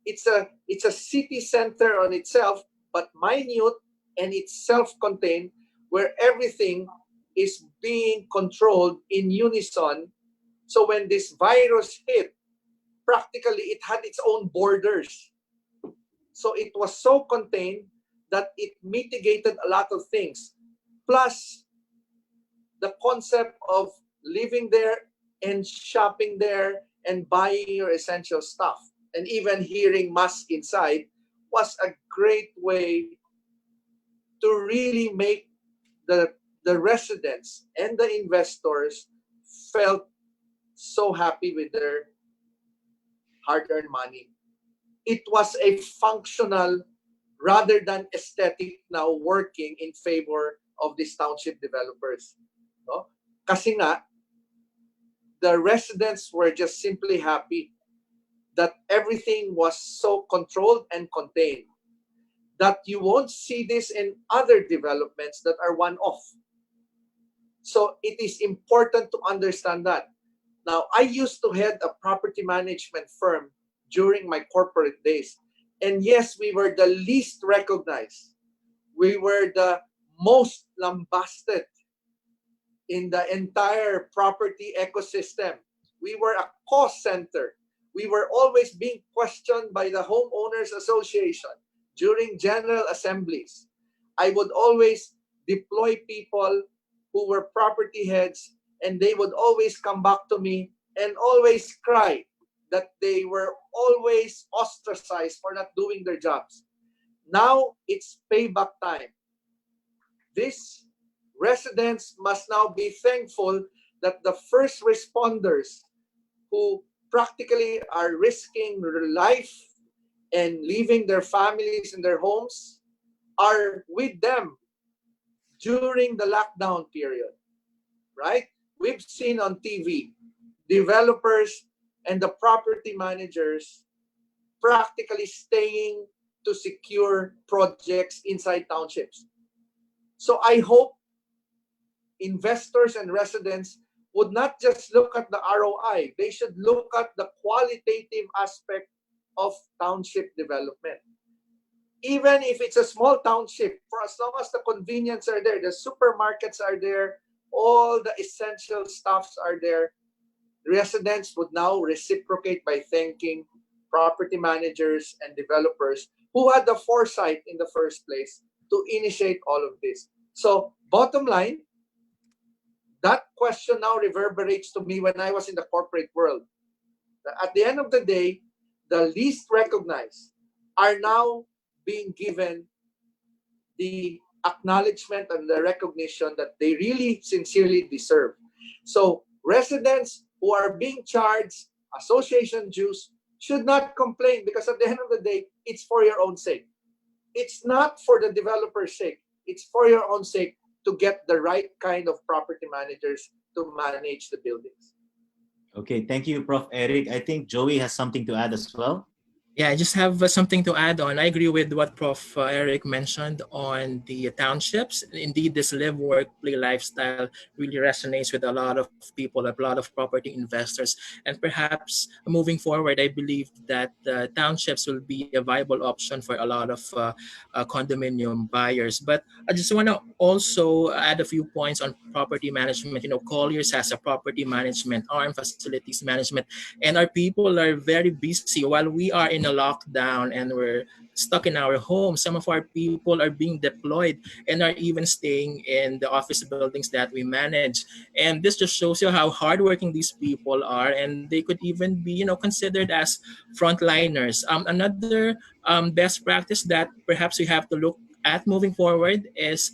It's a city center on itself, but minute, and it's self-contained, where everything is being controlled in unison. So when this virus hit, practically it had its own borders. So it was so contained that it mitigated a lot of things. Plus, the concept of living there and shopping there and buying your essential stuff and even hearing mass inside was a great way to really make the residents and the investors felt so happy with their hard-earned money. It was a functional rather than aesthetic now working in favor of these township developers. No? Kasi nga, the residents were just simply happy that everything was so controlled and contained that you won't see this in other developments that are one-off. So it is important to understand that. Now, I used to head a property management firm during my corporate days. And yes, we were the least recognized. We were the most lambasted in the entire property ecosystem. We were a cost center. We were always being questioned by the homeowners association during general assemblies. I would always deploy people who were property heads, and they would always come back to me and always cry that they were always ostracized for not doing their jobs. Now it's payback time. These residents must now be thankful that the first responders who practically are risking their life and leaving their families and their homes are with them during the lockdown period, right? We've seen on TV developers and the property managers practically staying to secure projects inside townships. So I hope investors and residents would not just look at the ROI, they should look at the qualitative aspect of township development. Even if it's a small township, for as long as the convenience are there, the supermarkets are there, all the essential stuffs are there, residents would now reciprocate by thanking property managers and developers who had the foresight in the first place to initiate all of this. So bottom line, that question now reverberates to me when I was in the corporate world. At the end of the day, the least recognized are now being given the acknowledgement and the recognition that they really sincerely deserve. So residents who are being charged association dues should not complain, because at the end of the day, it's for your own sake. It's not for the developer's sake. It's for your own sake to get the right kind of property managers to manage the buildings. Okay, thank you, Prof. Eric. I think Joey has something to add as well. Yeah, I just have something to add on. I agree with what Prof. Eric mentioned on the townships. Indeed, this live, work, play lifestyle really resonates with a lot of people, a lot of property investors. And perhaps moving forward, I believe that townships will be a viable option for a lot of condominium buyers. But I just want to also add a few points on property management. You know, Colliers has a property management arm, facilities management, and our people are very busy while we are in a lockdown and we're stuck in our homes. Some of our people are being deployed and are even staying in the office buildings that we manage. And this just shows you how hardworking these people are, and they could even be, you know, considered as frontliners. Another best practice that perhaps we have to look at moving forward is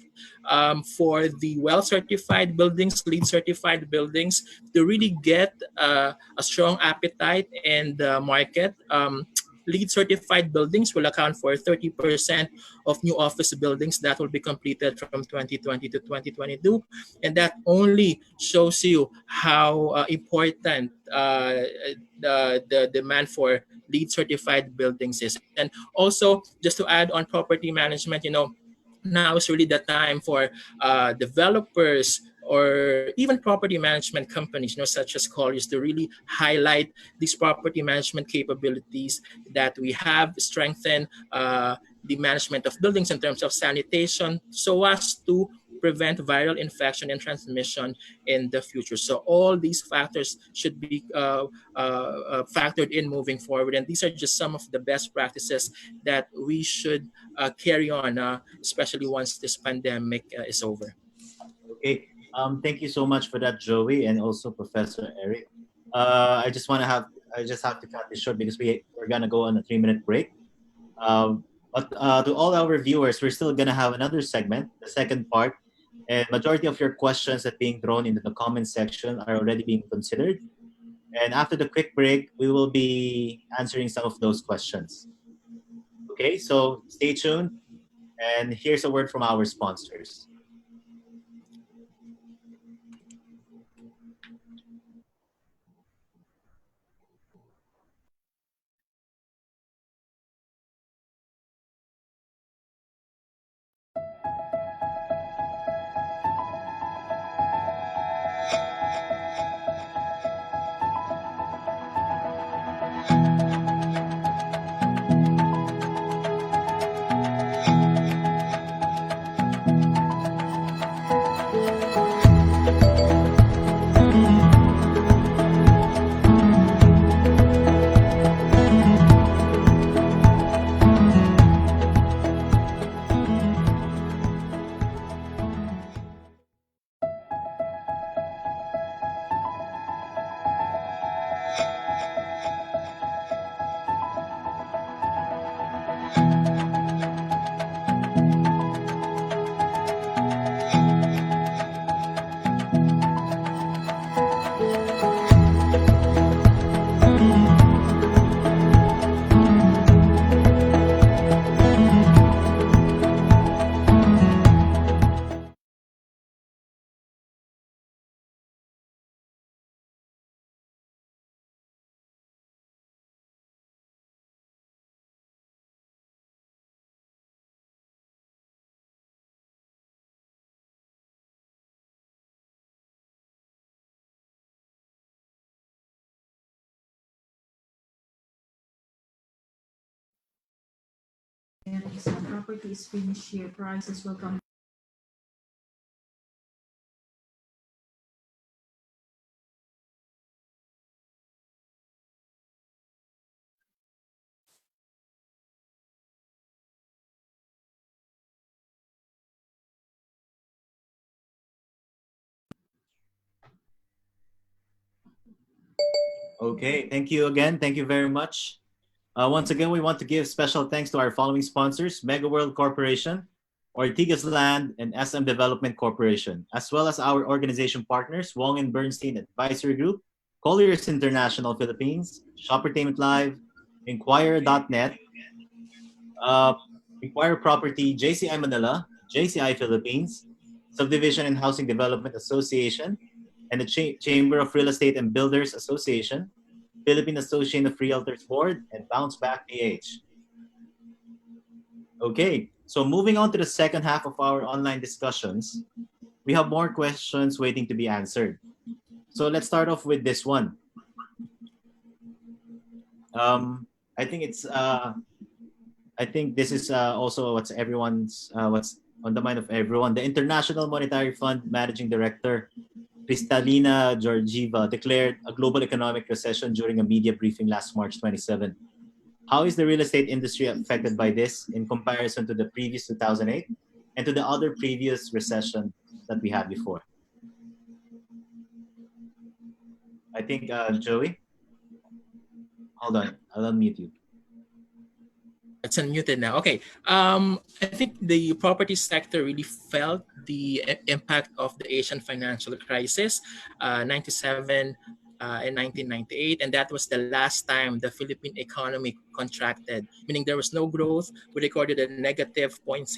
for the well-certified buildings, LEED certified buildings, to really get a strong appetite in the market. LEED certified buildings will account for 30% of new office buildings that will be completed from 2020 to 2022. And that only shows you how important the demand for LEED certified buildings is. And also, just to add on property management, now is really the time for developers or even property management companies, such as Colliers, to really highlight these property management capabilities that we have, strengthen the management of buildings in terms of sanitation, so as to prevent viral infection and transmission in the future. So all these factors should be factored in moving forward. And these are just some of the best practices that we should carry on, especially once this pandemic is over. Okay. Thank you so much for that, Joey, and also Professor Eric. I just have to cut this short because we're gonna go on a 3-minute break. But to all our viewers, we're still gonna have another segment, the second part, and majority of your questions that being thrown into the comment section are already being considered. And after the quick break, we will be answering some of those questions. Okay, so stay tuned. And here's a word from our sponsors. And some property is finished here, prices will come. Okay, thank you again. Thank you very much. Once again, we want to give special thanks to our following sponsors: Mega World Corporation, Ortigas Land, and SM Development Corporation, as well as our organization partners, Wong and Bernstein Advisory Group, Colliers International Philippines, Shoppertainment Live, Inquirer.net, Inquirer Property, JCI Manila, JCI Philippines, Subdivision and Housing Development Association, and the Chamber of Real Estate and Builders Association, Philippine Association of Realtors Board, and Bounce Back PH. Okay, so moving on to the second half of our online discussions, we have more questions waiting to be answered. So let's start off with this one. I think this is also what's on the mind of everyone. The International Monetary Fund Managing Director Kristalina Georgieva declared a global economic recession during a media briefing last March 27. How is the real estate industry affected by this in comparison to the previous 2008 and to the other previous recession that we had before? I think, Joey? Hold on, I'll unmute you. It's unmuted now. Okay. I think the property sector really felt the impact of the Asian financial crisis, 97 in 1998, and that was the last time the Philippine economy contracted, meaning there was no growth. We recorded a negative 0.6%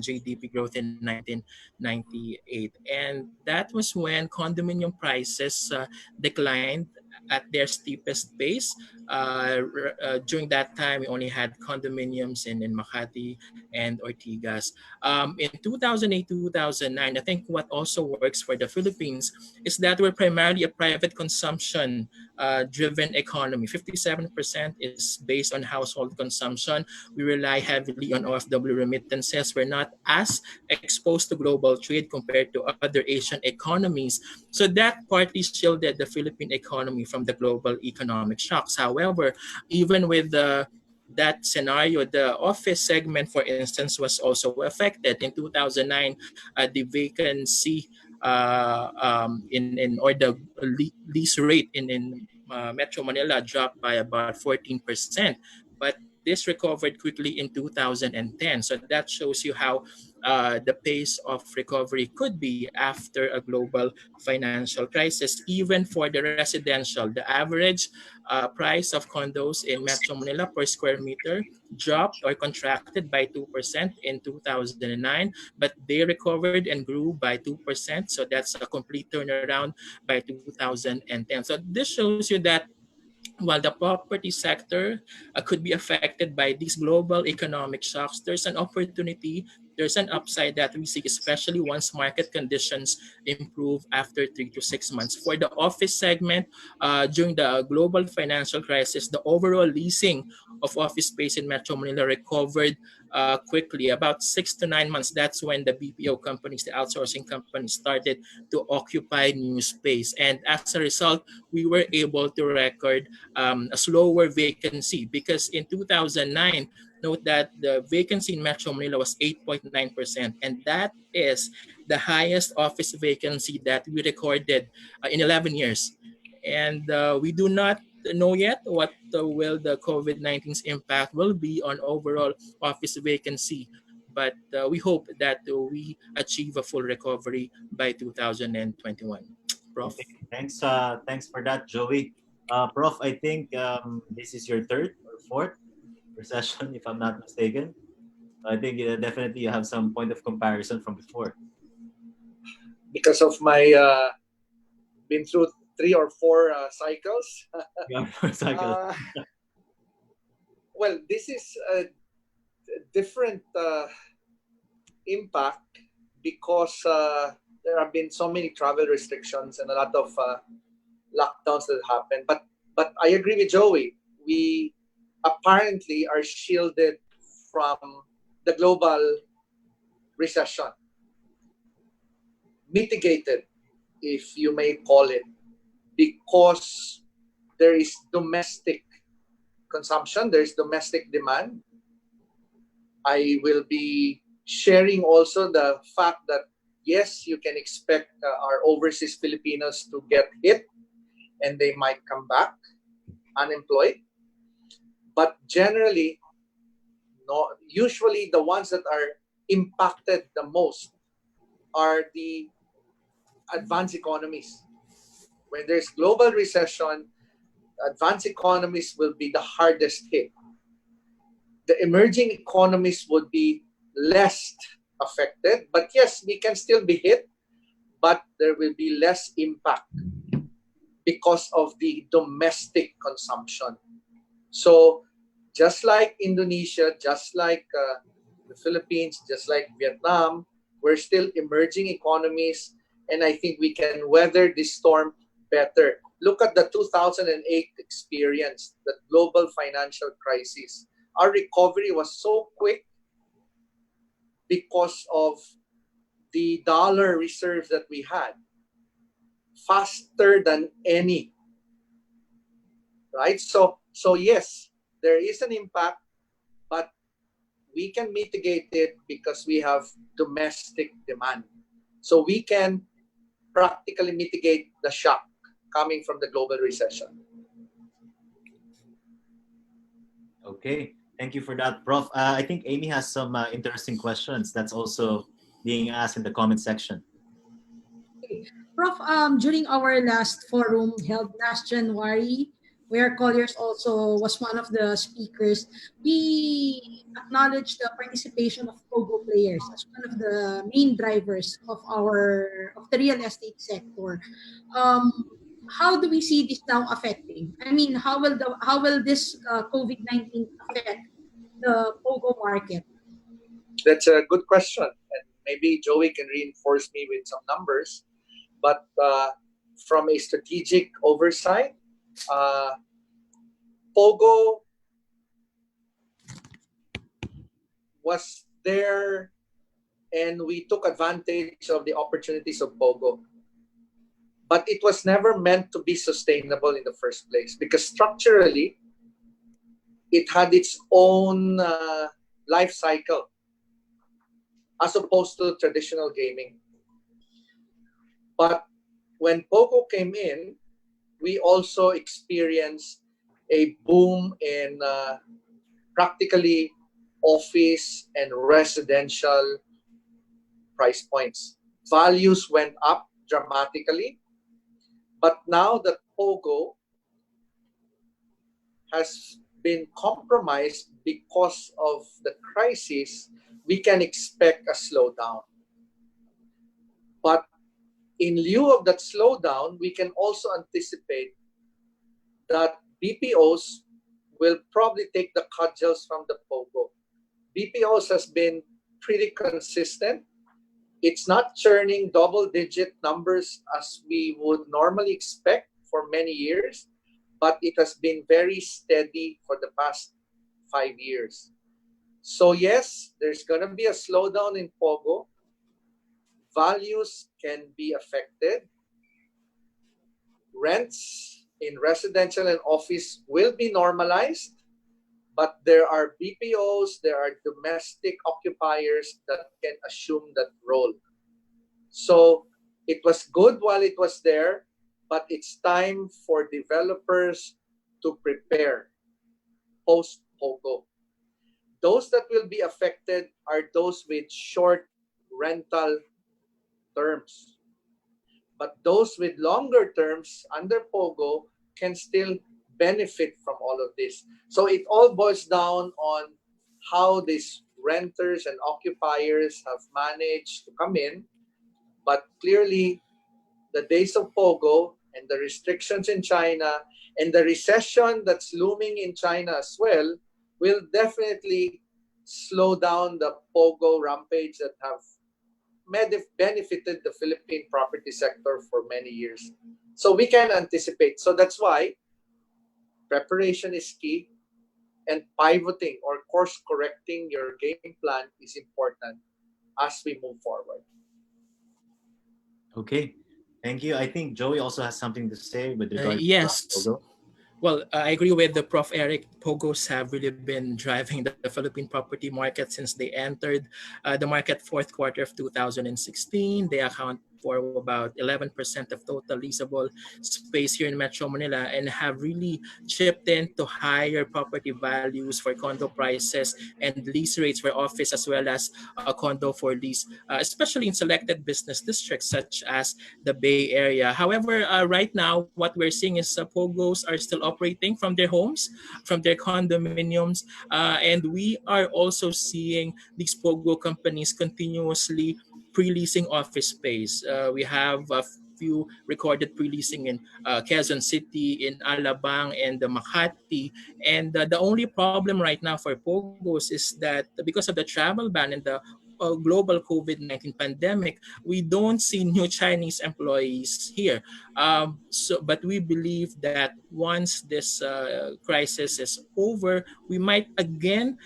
GDP growth in 1998, and that was when condominium prices declined at their steepest pace. During that time, we only had condominiums in Makati and Ortigas. In 2008, 2009, I think what also works for the Philippines is that we're primarily a private consumption driven economy. 57% is based on household consumption. We rely heavily on OFW remittances. We're not as exposed to global trade compared to other Asian economies. So that partly shielded the Philippine economy from the global economic shocks. However, even with that scenario, the office segment, for instance, was also affected. In 2009, the vacancy or the lease rate in Metro Manila dropped by about 14%. But this recovered quickly in 2010. So that shows you how the pace of recovery could be after a global financial crisis, even for the residential. The average price of condos in Metro Manila per square meter dropped or contracted by 2% in 2009, but they recovered and grew by 2%. So that's a complete turnaround by 2010. So this shows you that while the property sector could be affected by these global economic shocks, there's an opportunity, there's an upside that we see, especially once market conditions improve after 3 to 6 months. For the office segment, during the global financial crisis, the overall leasing of office space in Metro Manila recovered quickly, about 6 to 9 months. That's when the BPO companies, the outsourcing companies, started to occupy new space. And as a result, we were able to record a slower vacancy because in 2009, note that the vacancy in Metro Manila was 8.9%, and that is the highest office vacancy that we recorded in 11 years. And we do not know yet what will the COVID-19's impact will be on overall office vacancy. But we hope that we achieve a full recovery by 2021. Prof? Okay, thanks for that, Joey. Prof, I think this is your third or fourth recession, if I'm not mistaken. I think definitely you have some point of comparison from before. Because of my been through 3 or 4 cycles. Yeah, cycles. Well, this is a different impact because there have been so many travel restrictions and a lot of lockdowns that happen. But I agree with Joey. We apparently are shielded from the global recession. Mitigated, if you may call it, because there is domestic consumption, there is domestic demand. I will be sharing also the fact that yes, you can expect our overseas Filipinos to get hit and they might come back unemployed. But generally, no, usually the ones that are impacted the most are the advanced economies. When there's global recession, advanced economies will be the hardest hit. The emerging economies would be less affected, but yes, we can still be hit, but there will be less impact because of the domestic consumption. So just like Indonesia, just like the Philippines, just like Vietnam, we're still emerging economies, and I think we can weather this storm better. Look at the 2008 experience, the global financial crisis. Our recovery was so quick because of the dollar reserves that we had, faster than any, right? So yes, there is an impact, but we can mitigate it because we have domestic demand. So we can practically mitigate the shock coming from the global recession. Okay. Thank you for that, Prof. I think Amy has some interesting questions that's also being asked in the comment section. Prof, during our last forum held last January, where Colliers also was one of the speakers, we acknowledged the participation of Pogo players as one of the main drivers of the real estate sector. Um, how do we see this now affecting? I mean, how will this COVID-19 affect the Pogo market? That's a good question, and maybe Joey can reinforce me with some numbers. But from a strategic oversight, Pogo was there, and we took advantage of the opportunities of Pogo. But it was never meant to be sustainable in the first place, because structurally, it had its own life cycle as opposed to traditional gaming. But when Pogo came in, we also experienced a boom in practically office and residential price points. Values went up dramatically. But now that Pogo has been compromised because of the crisis, we can expect a slowdown. But in lieu of that slowdown, we can also anticipate that BPOs will probably take the cudgels from the Pogo. BPOs has been pretty consistent. It's not churning double-digit numbers as we would normally expect for many years, but it has been very steady for the past 5 years. So yes, there's going to be a slowdown in Pogo. Values can be affected. Rents in residential and office will be normalized, but there are BPOs, there are domestic occupiers that can assume that role. So it was good while it was there, but it's time for developers to prepare post-Pogo. Those that will be affected are those with short rental terms. But those with longer terms under Pogo can still benefit from all of this. So it all boils down on how these renters and occupiers have managed to come in. But clearly, the days of Pogo and the restrictions in China and the recession that's looming in China as well will definitely slow down the Pogo rampage that have benefited the Philippine property sector for many years. So we can anticipate. So that's why preparation is key, and pivoting or course correcting your game plan is important as we move forward. Okay, thank you. I think Joey also has something to say with regard Yes. to Pogo. Well, I agree with the Prof. Eric. Pogos have really been driving the Philippine property market since they entered the market fourth quarter of 2016. They account for about 11% of total leasable space here in Metro Manila and have really chipped in to higher property values for condo prices and lease rates for office as well as condo for lease, especially in selected business districts such as the Bay Area. However, right now, what we're seeing is Pogos are still operating from their homes, from their condominiums, and we are also seeing these Pogo companies continuously pre-leasing office space. We have a few recorded pre-leasing in Quezon City, in Alabang, and Makati. And the only problem right now for Pogos is that because of the travel ban and the global COVID-19 pandemic, we don't see new Chinese employees here. But we believe that once this crisis is over, we might again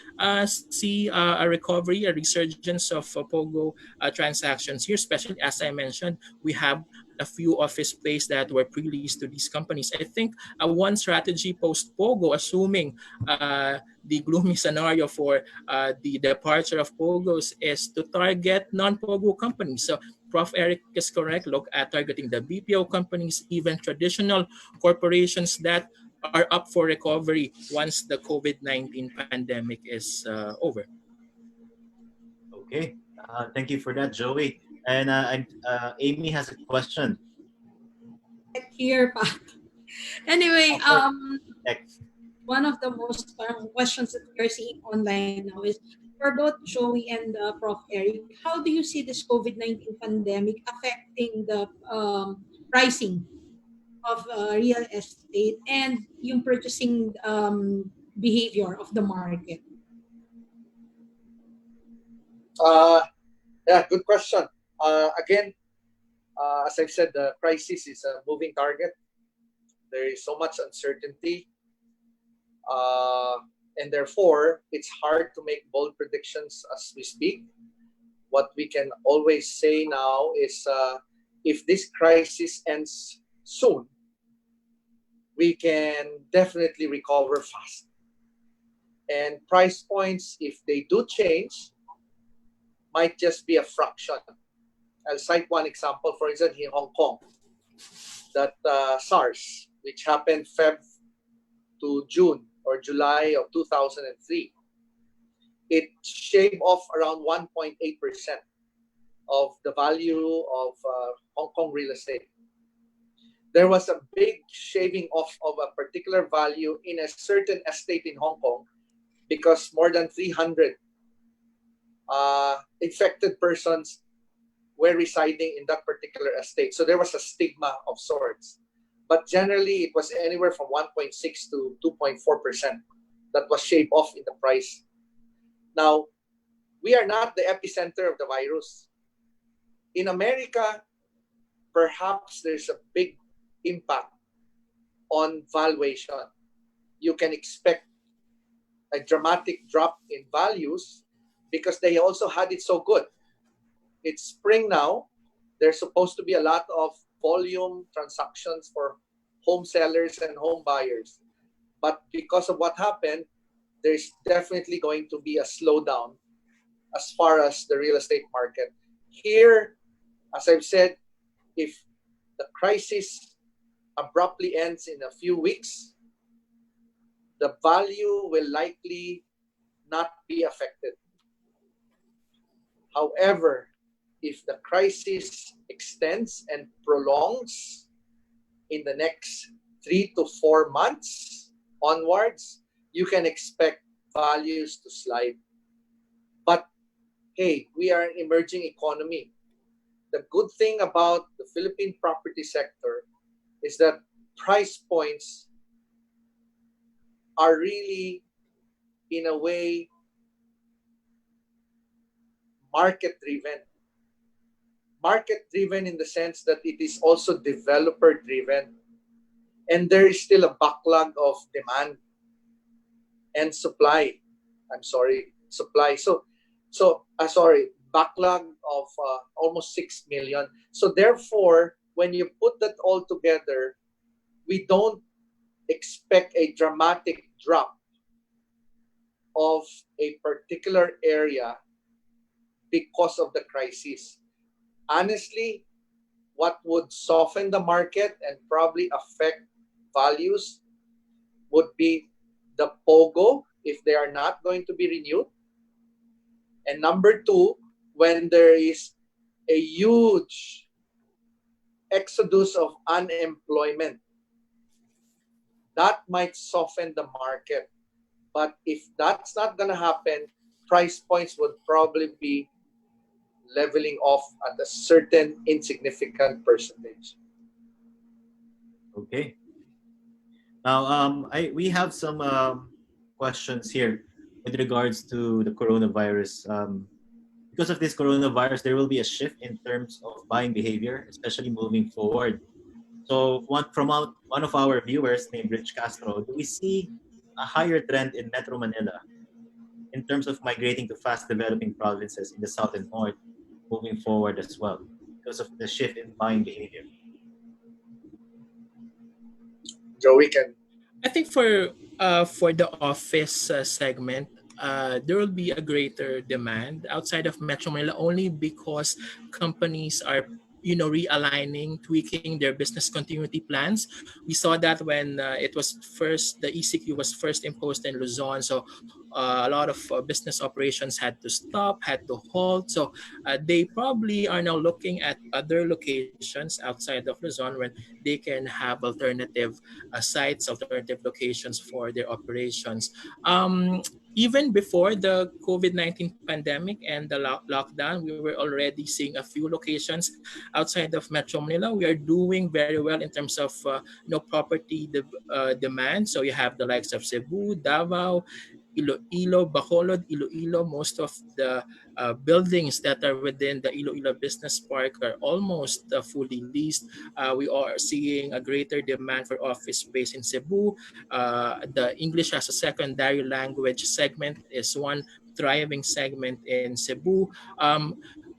see a recovery, a resurgence of Pogo transactions here, especially as I mentioned, we have a few office space that were pre-leased to these companies. I think one strategy post-Pogo, assuming the gloomy scenario for the departure of Pogos, is to target non-Pogo companies. So Prof. Eric is correct. Look at targeting the BPO companies, even traditional corporations that are up for recovery once the COVID-19 pandemic is over. Okay. Thank you for that, Joey. And Amy has a question. Here, Pat. Anyway, Next. one of the most questions that we are seeing online now is for both Joey and Prof. Eric, how do you see this COVID-19 pandemic affecting the pricing of real estate and yung purchasing behavior of the market? Yeah, good question. Again, as I've said, the crisis is a moving target. There is so much uncertainty. And therefore, it's hard to make bold predictions as we speak. What we can always say now is if this crisis ends soon, we can definitely recover fast. And price points, if they do change, might just be a fraction. I'll cite one example, for example, in Hong Kong, that SARS, which happened Feb to June or July of 2003, it shaved off around 1.8% of the value of Hong Kong real estate. There was a big shaving off of a particular value in a certain estate in Hong Kong because more than 300 infected persons were residing in that particular estate. So there was a stigma of sorts. But generally, it was anywhere from 1.6 to 2.4% that was shaved off in the price. Now, we are not the epicenter of the virus. In America, perhaps there's a big impact on valuation. You can expect a dramatic drop in values because they also had it so good. It's spring now. There's supposed to be a lot of volume transactions for home sellers and home buyers. But because of what happened, there's definitely going to be a slowdown as far as the real estate market. Here, as I've said, if the crisis abruptly ends in a few weeks, the value will likely not be affected. However, if the crisis extends and prolongs in the next 3 to 4 months onwards, you can expect values to slide. But hey, we are an emerging economy. The good thing about the Philippine property sector is that price points are really, in a way, market-driven. Market-driven in the sense that it is also developer-driven. And there is still a backlog of demand and supply. Backlog of almost 6 million. So therefore, when you put that all together, we don't expect a dramatic drop of a particular area because of the crisis. Honestly, what would soften the market and probably affect values would be the POGO if they are not going to be renewed. And number two, when there is a huge exodus of unemployment, that might soften the market. But if that's not going to happen, price points would probably be leveling off at a certain insignificant percentage. Okay. Now, we have some questions here with regards to the coronavirus. Because of this coronavirus, there will be a shift in terms of buying behavior, especially moving forward. So, one of our viewers named Rich Castro, do we see a higher trend in Metro Manila in terms of migrating to fast-developing provinces in the south and north moving forward as well because of the shift in buying behavior? Joey can. I think for the office segment, there will be a greater demand outside of Metro Manila only because companies are realigning, tweaking their business continuity plans. We saw that when the ECQ was first imposed in Luzon. So a lot of business operations had to stop, had to halt. So they probably are now looking at other locations outside of Luzon when they can have alternative sites, alternative locations for their operations. Even before the COVID-19 pandemic and the lockdown, we were already seeing a few locations outside of Metro Manila. We are doing very well in terms of property demand. So you have the likes of Cebu, Davao, Iloilo, Bacolod, Iloilo. Most of the buildings that are within the Iloilo Business Park are almost fully leased. We are seeing a greater demand for office space in Cebu. The English as a secondary language segment is one thriving segment in Cebu.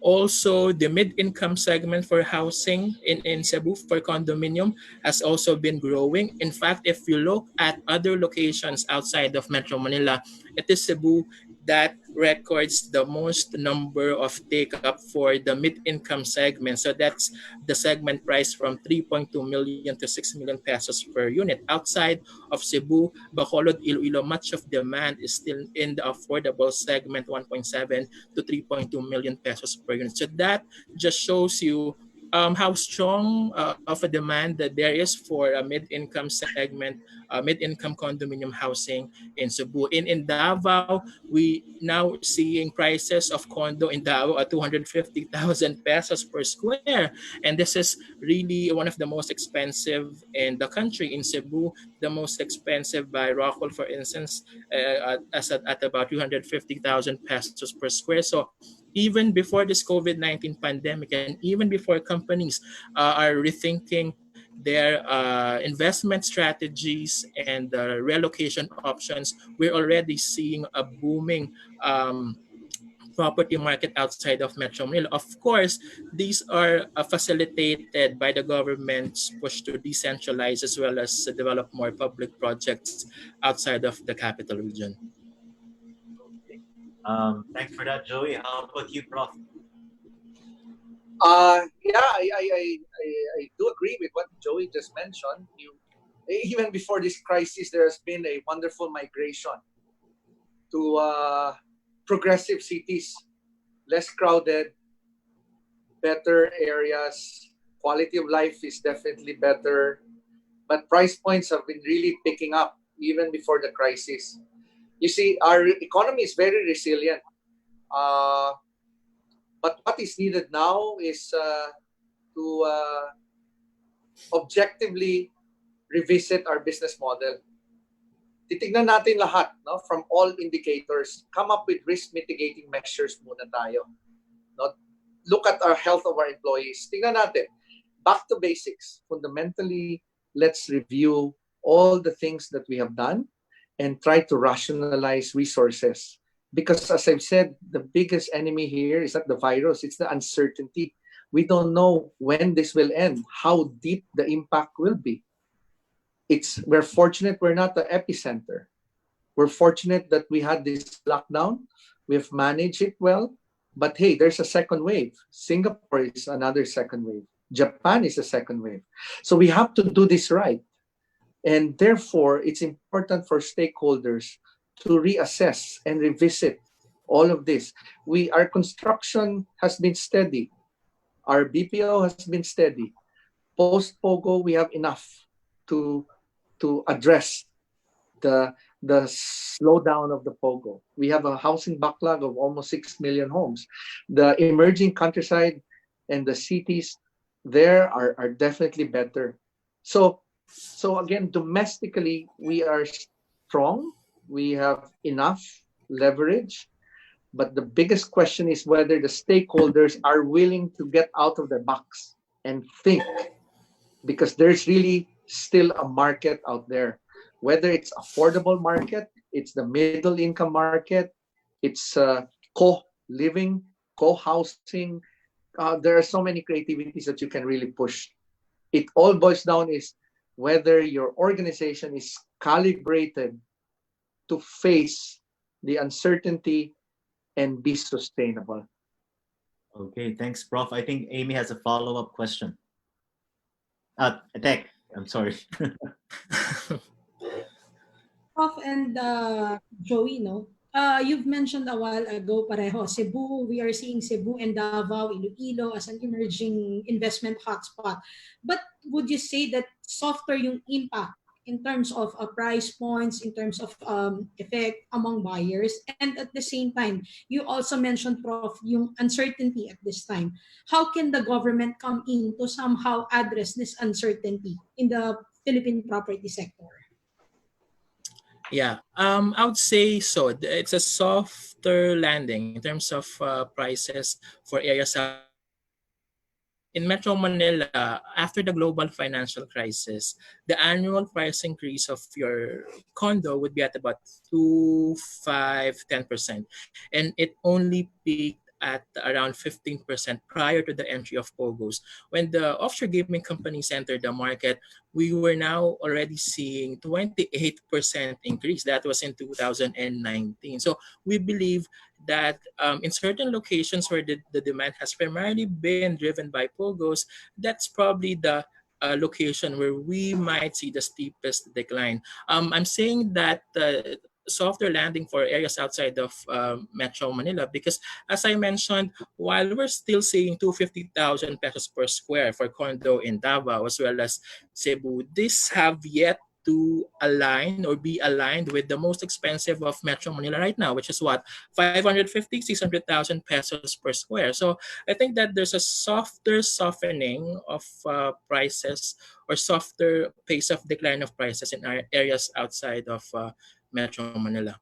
Also, the mid-income segment for housing in Cebu for condominium has also been growing. In fact, if you look at other locations outside of Metro Manila, it is Cebu that records the most number of take-up for the mid-income segment. So that's the segment price from 3.2 million to 6 million pesos per unit. Outside of Cebu, Bacolod, Iloilo, much of demand is still in the affordable segment, 1.7 to 3.2 million pesos per unit. So that just shows you how strong of a demand that there is for a mid-income segment, mid-income condominium housing in Cebu. In Davao, we now seeing prices of condo in Davao at 250,000 pesos per square. And this is really one of the most expensive in the country. In Cebu, the most expensive by Rockall, for instance, at about 250,000 pesos per square. So even before this COVID-19 pandemic and even before companies are rethinking their investment strategies and relocation options, we're already seeing a booming property market outside of Metro Manila. Of course, these are facilitated by the government's push to decentralize as well as develop more public projects outside of the capital region. Thanks for that, Joey. How about you, Prof? Yeah, I do agree with what Joey just mentioned. Even before this crisis, there has been a wonderful migration to progressive cities, less crowded, better areas. Quality of life is definitely better, but price points have been really picking up even before the crisis. You see, our economy is very resilient. But what is needed now is to objectively revisit our business model. Titignan natin lahat, no, from all indicators. Come up with risk mitigating measures muna tayo. No? Look at our health of our employees. Tingnan natin. Back to basics. Fundamentally, let's review all the things that we have done and try to rationalize resources. Because as I've said, the biggest enemy here is not the virus, it's the uncertainty. We don't know when this will end, how deep the impact will be. We're fortunate we're not the epicenter. We're fortunate that we had this lockdown. We've managed it well. But hey, there's a second wave. Singapore is another second wave. Japan is a second wave. So we have to do this right. And therefore, it's important for stakeholders to reassess and revisit all of this. Our construction has been steady. Our BPO has been steady. Post-POGO, we have enough to address the slowdown of the POGO. We have a housing backlog of almost 6 million homes. The emerging countryside and the cities there are definitely better. So again, domestically, we are strong. We have enough leverage. But the biggest question is whether the stakeholders are willing to get out of the box and think, because there's really still a market out there. Whether it's affordable market, it's the middle income market, it's co-living, co-housing. There are so many creativities that you can really push. It all boils down is whether your organization is calibrated to face the uncertainty and be sustainable. Okay, thanks, Prof. I think Amy has a follow-up question. Tech, I'm sorry. Prof and Joey, no? You've mentioned a while ago, pareho, Cebu, we are seeing Cebu and Davao, Iloilo as an emerging investment hotspot. But would you say that softer yung impact in terms of price points, in terms of effect among buyers? And at the same time, you also mentioned, Prof, yung uncertainty at this time. How can the government come in to somehow address this uncertainty in the Philippine property sector? Yeah, I would say so. It's a softer landing in terms of prices for areas in Metro Manila. After the global financial crisis, the annual price increase of your condo would be at about 2, 5, 10%. And it only peaked at around 15% prior to the entry of POGOs. When the offshore gaming companies entered the market, we were now already seeing 28% increase. That was in 2019. So we believe that in certain locations where the demand has primarily been driven by POGOs, that's probably the location where we might see the steepest decline. I'm saying that softer landing for areas outside of Metro Manila because, as I mentioned, while we're still seeing 250,000 pesos per square for condo in Davao as well as Cebu, these have yet to align or be aligned with the most expensive of Metro Manila right now, which is what, 550, 600,000 pesos per square. So I think that there's a softer softening of prices or softer pace of decline of prices in our areas outside of Metro Manila.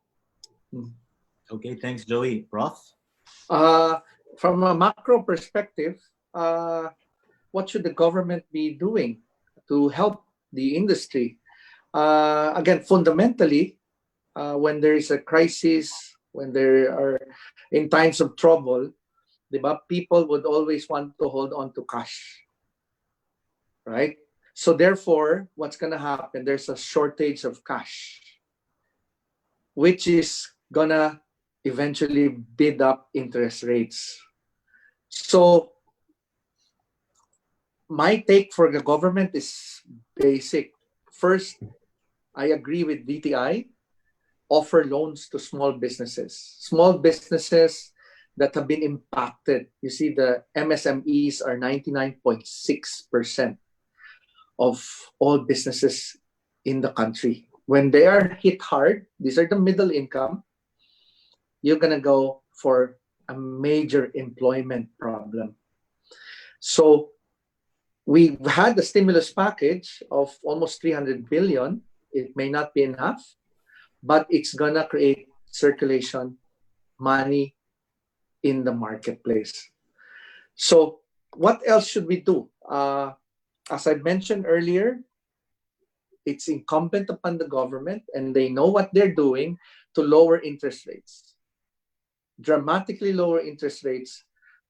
Okay, thanks, Joey. Prof? From a macro perspective, what should the government be doing to help the industry? Again, fundamentally, when there is a crisis, when there are in times of trouble, diba, people would always want to hold on to cash, right? So therefore, what's going to happen? There's a shortage of cash, which is going to eventually bid up interest rates. So my take for the government is basic. First, I agree with DTI. Offer loans to small businesses that have been impacted. You see, the MSMEs are 99.6% of all businesses in the country. When they are hit hard, these are the middle income, you're going to go for a major employment problem. So we had the stimulus package of almost 300 billion. It may not be enough, but it's going to create circulation, money in the marketplace. So what else should we do? As I mentioned earlier, it's incumbent upon the government, and they know what they're doing, to lower interest rates, dramatically lower interest rates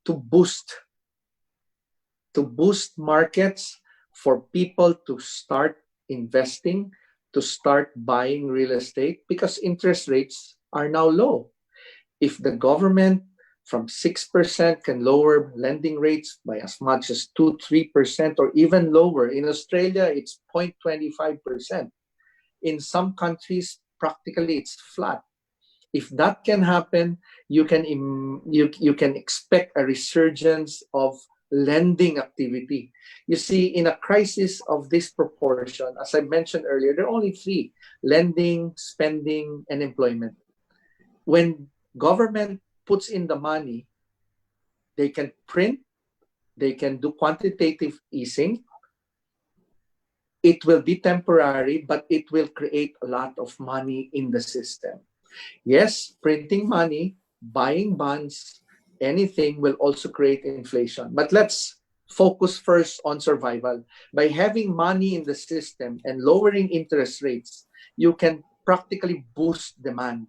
to boost markets for people to start investing, to start buying real estate, because interest rates are now low. If the government from 6% can lower lending rates by as much as 2-3% or even lower, in Australia it's 0.25%. In some countries, practically it's flat. If that can happen, you can expect a resurgence of lending activity. You see, in a crisis of this proportion, as I mentioned earlier, there are only three: lending, spending, and employment. When government puts in the money, they can print, they can do quantitative easing. It will be temporary, but it will create a lot of money in the system. Yes, printing money, buying bonds, anything will also create inflation. But let's focus first on survival. By having money in the system and lowering interest rates, you can practically boost demand.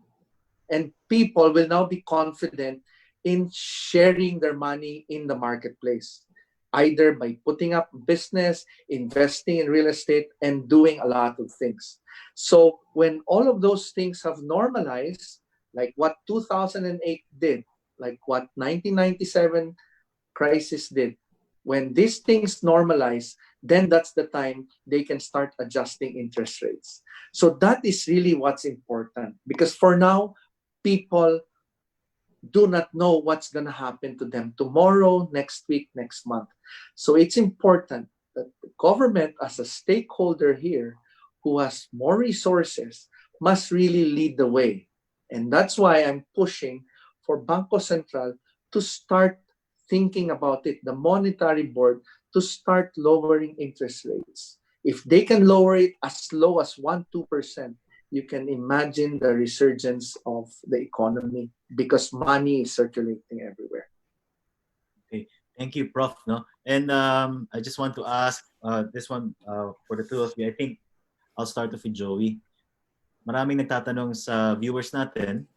And people will now be confident in sharing their money in the marketplace, either by putting up business, investing in real estate, and doing a lot of things. So when all of those things have normalized, like what 2008 did, like what 1997 crisis did. When these things normalize, then that's the time they can start adjusting interest rates. So that is really what's important, because for now, people do not know what's going to happen to them tomorrow, next week, next month. So it's important that the government, as a stakeholder here, who has more resources, must really lead the way. And that's why I'm pushing for Bangko Sentral to start thinking about it, the monetary board, to start lowering interest rates. If they can lower it as low as 1-2%, you can imagine the resurgence of the economy, because money is circulating everywhere. Okay, thank you, Prof. No, and I just want to ask this one for the two of you. I think I'll start with Joey. Maraming nagtatanong sa viewers natin,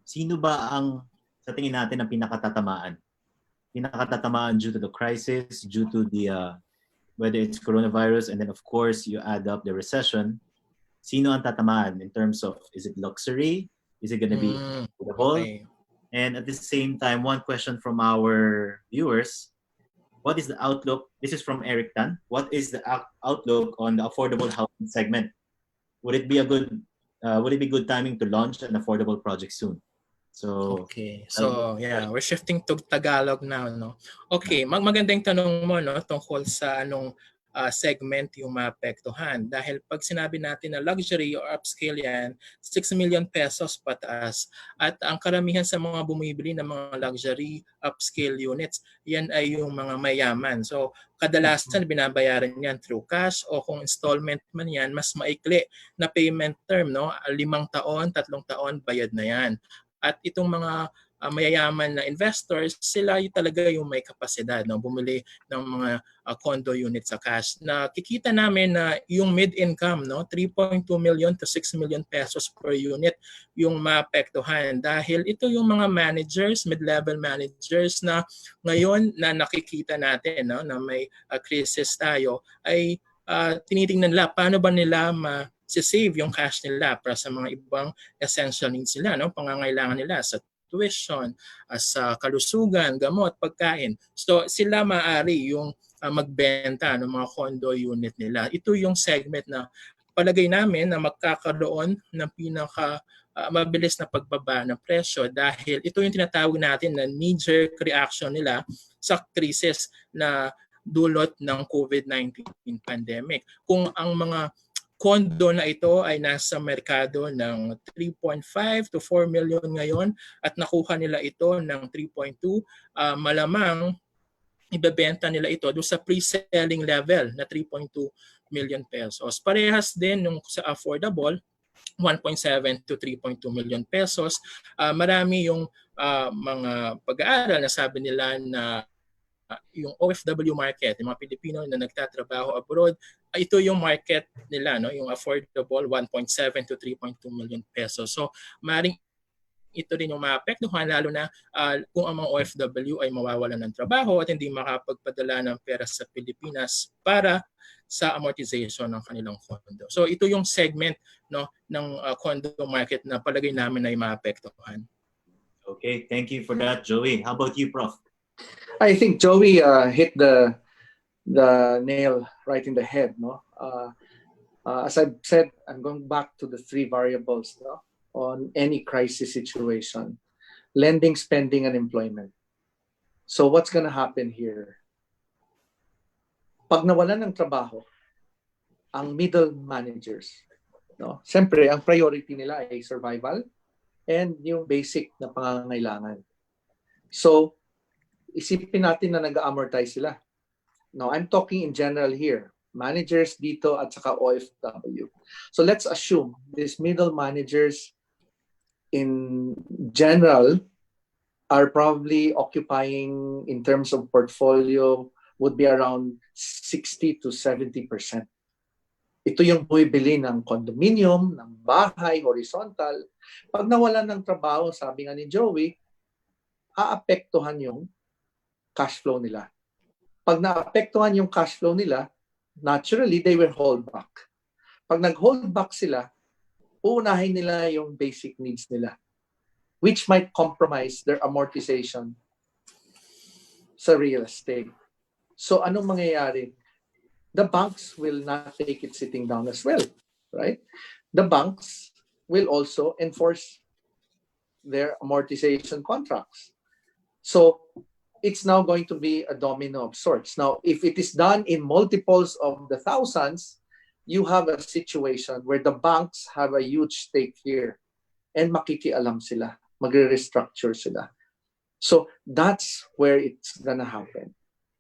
sino ba ang sa tingin natin ang pinakatatamaan? Pinakatatamaan due to the crisis, due to the whether it's coronavirus, and then of course you add up the recession. Sino ang tatamaan in terms of, is it luxury? Is it going to be the whole? Okay. And at the same time, one question from our viewers: what is the outlook? This is from Eric Tan. What is the outlook on the affordable housing segment? Would it be good timing to launch an affordable project soon? So okay. So yeah, we're shifting to Tagalog now, no. Okay, magandang tanong mo, no, tungkol sa anong segment yung maapektuhan. Dahil pag sinabi natin na luxury or upscale yan, 6 million pesos pataas. At ang karamihan sa mga bumibili ng mga luxury upscale units, yan ay yung mga mayaman. So kadalasan binabayaran yan through cash, o kung installment man yan, mas maikli na payment term, no? 5 taon, 3 taon, bayad na yan. At itong mga mayayaman na investors, sila talaga yung may kapasidad, no, bumili ng mga condo units sa cash. Nakikita namin na yung mid-income, no, 3.2 million to 6 million pesos per unit yung maapektuhan, dahil ito yung mga managers, mid-level managers na ngayon na nakikita natin, no, na may crisis tayo, ay tinitingnan nila paano ba nila save yung cash nila para sa mga ibang essential needs nila, no, pangangailangan nila sa tuition, sa kalusugan, gamot, pagkain. So sila maaari yung magbenta ng mga condo unit nila. Ito yung segment na palagay namin na magkakaroon ng pinaka mabilis na pagbaba ng presyo, dahil ito yung tinatawag natin na knee-jerk reaction nila sa crisis na dulot ng COVID-19 pandemic. Kung ang mga condo na ito ay nasa merkado ng 3.5 to 4 million ngayon at nakuha nila ito ng 3.2, malamang ibebenta nila ito doon sa pre-selling level na 3.2 million pesos. Parehas din nung sa affordable, 1.7 to 3.2 million pesos. Marami yung mga pag-aaral na sabi nila na yung OFW market, yung mga Pilipino na nagtatrabaho abroad, ito yung market nila, no, yung affordable 1.7 to 3.2 million pesos. So maring ito rin yung maapektuhan, lalo na kung ang mga OFW ay mawawalan ng trabaho at hindi makapagpadala ng pera sa Pilipinas para sa amortization ng kanilang condo. So ito yung segment, no, ng condo market na palagay namin ay maapektuhan. Okay, thank you for that, Joey. How about you, Prof? I think Joey hit the nail right in the head, no? As I've said, I'm going back to the 3 variables, no, on any crisis situation: lending, spending, and employment. So what's going to happen here? Pag nawalan ng trabaho ang middle managers, no, siyempre ang priority nila ay survival and yung basic na pangangailangan. So isipin natin na nag-amortize sila. No, I'm talking in general here. Managers dito at saka OFW. So let's assume these middle managers in general are probably occupying, in terms of portfolio, would be around 60 to 70%. Ito yung bumibili ng condominium, ng bahay, horizontal. Pag nawalan ng trabaho, sabi nga ni Joey, aapektuhan yung cash flow nila. Pag naapektuhan yung cash flow nila, naturally, they will hold back. Pag nag-hold back sila, uunahin nila yung basic needs nila, which might compromise their amortization. sa real estate. So anong mangyayari? The banks will not take it sitting down as well, right? The banks will also enforce their amortization contracts. So it's now going to be a domino of sorts. Now, if it is done in multiples of the thousands, you have a situation where the banks have a huge stake here and makikialam sila, magre-restructure sila. So that's where it's gonna happen.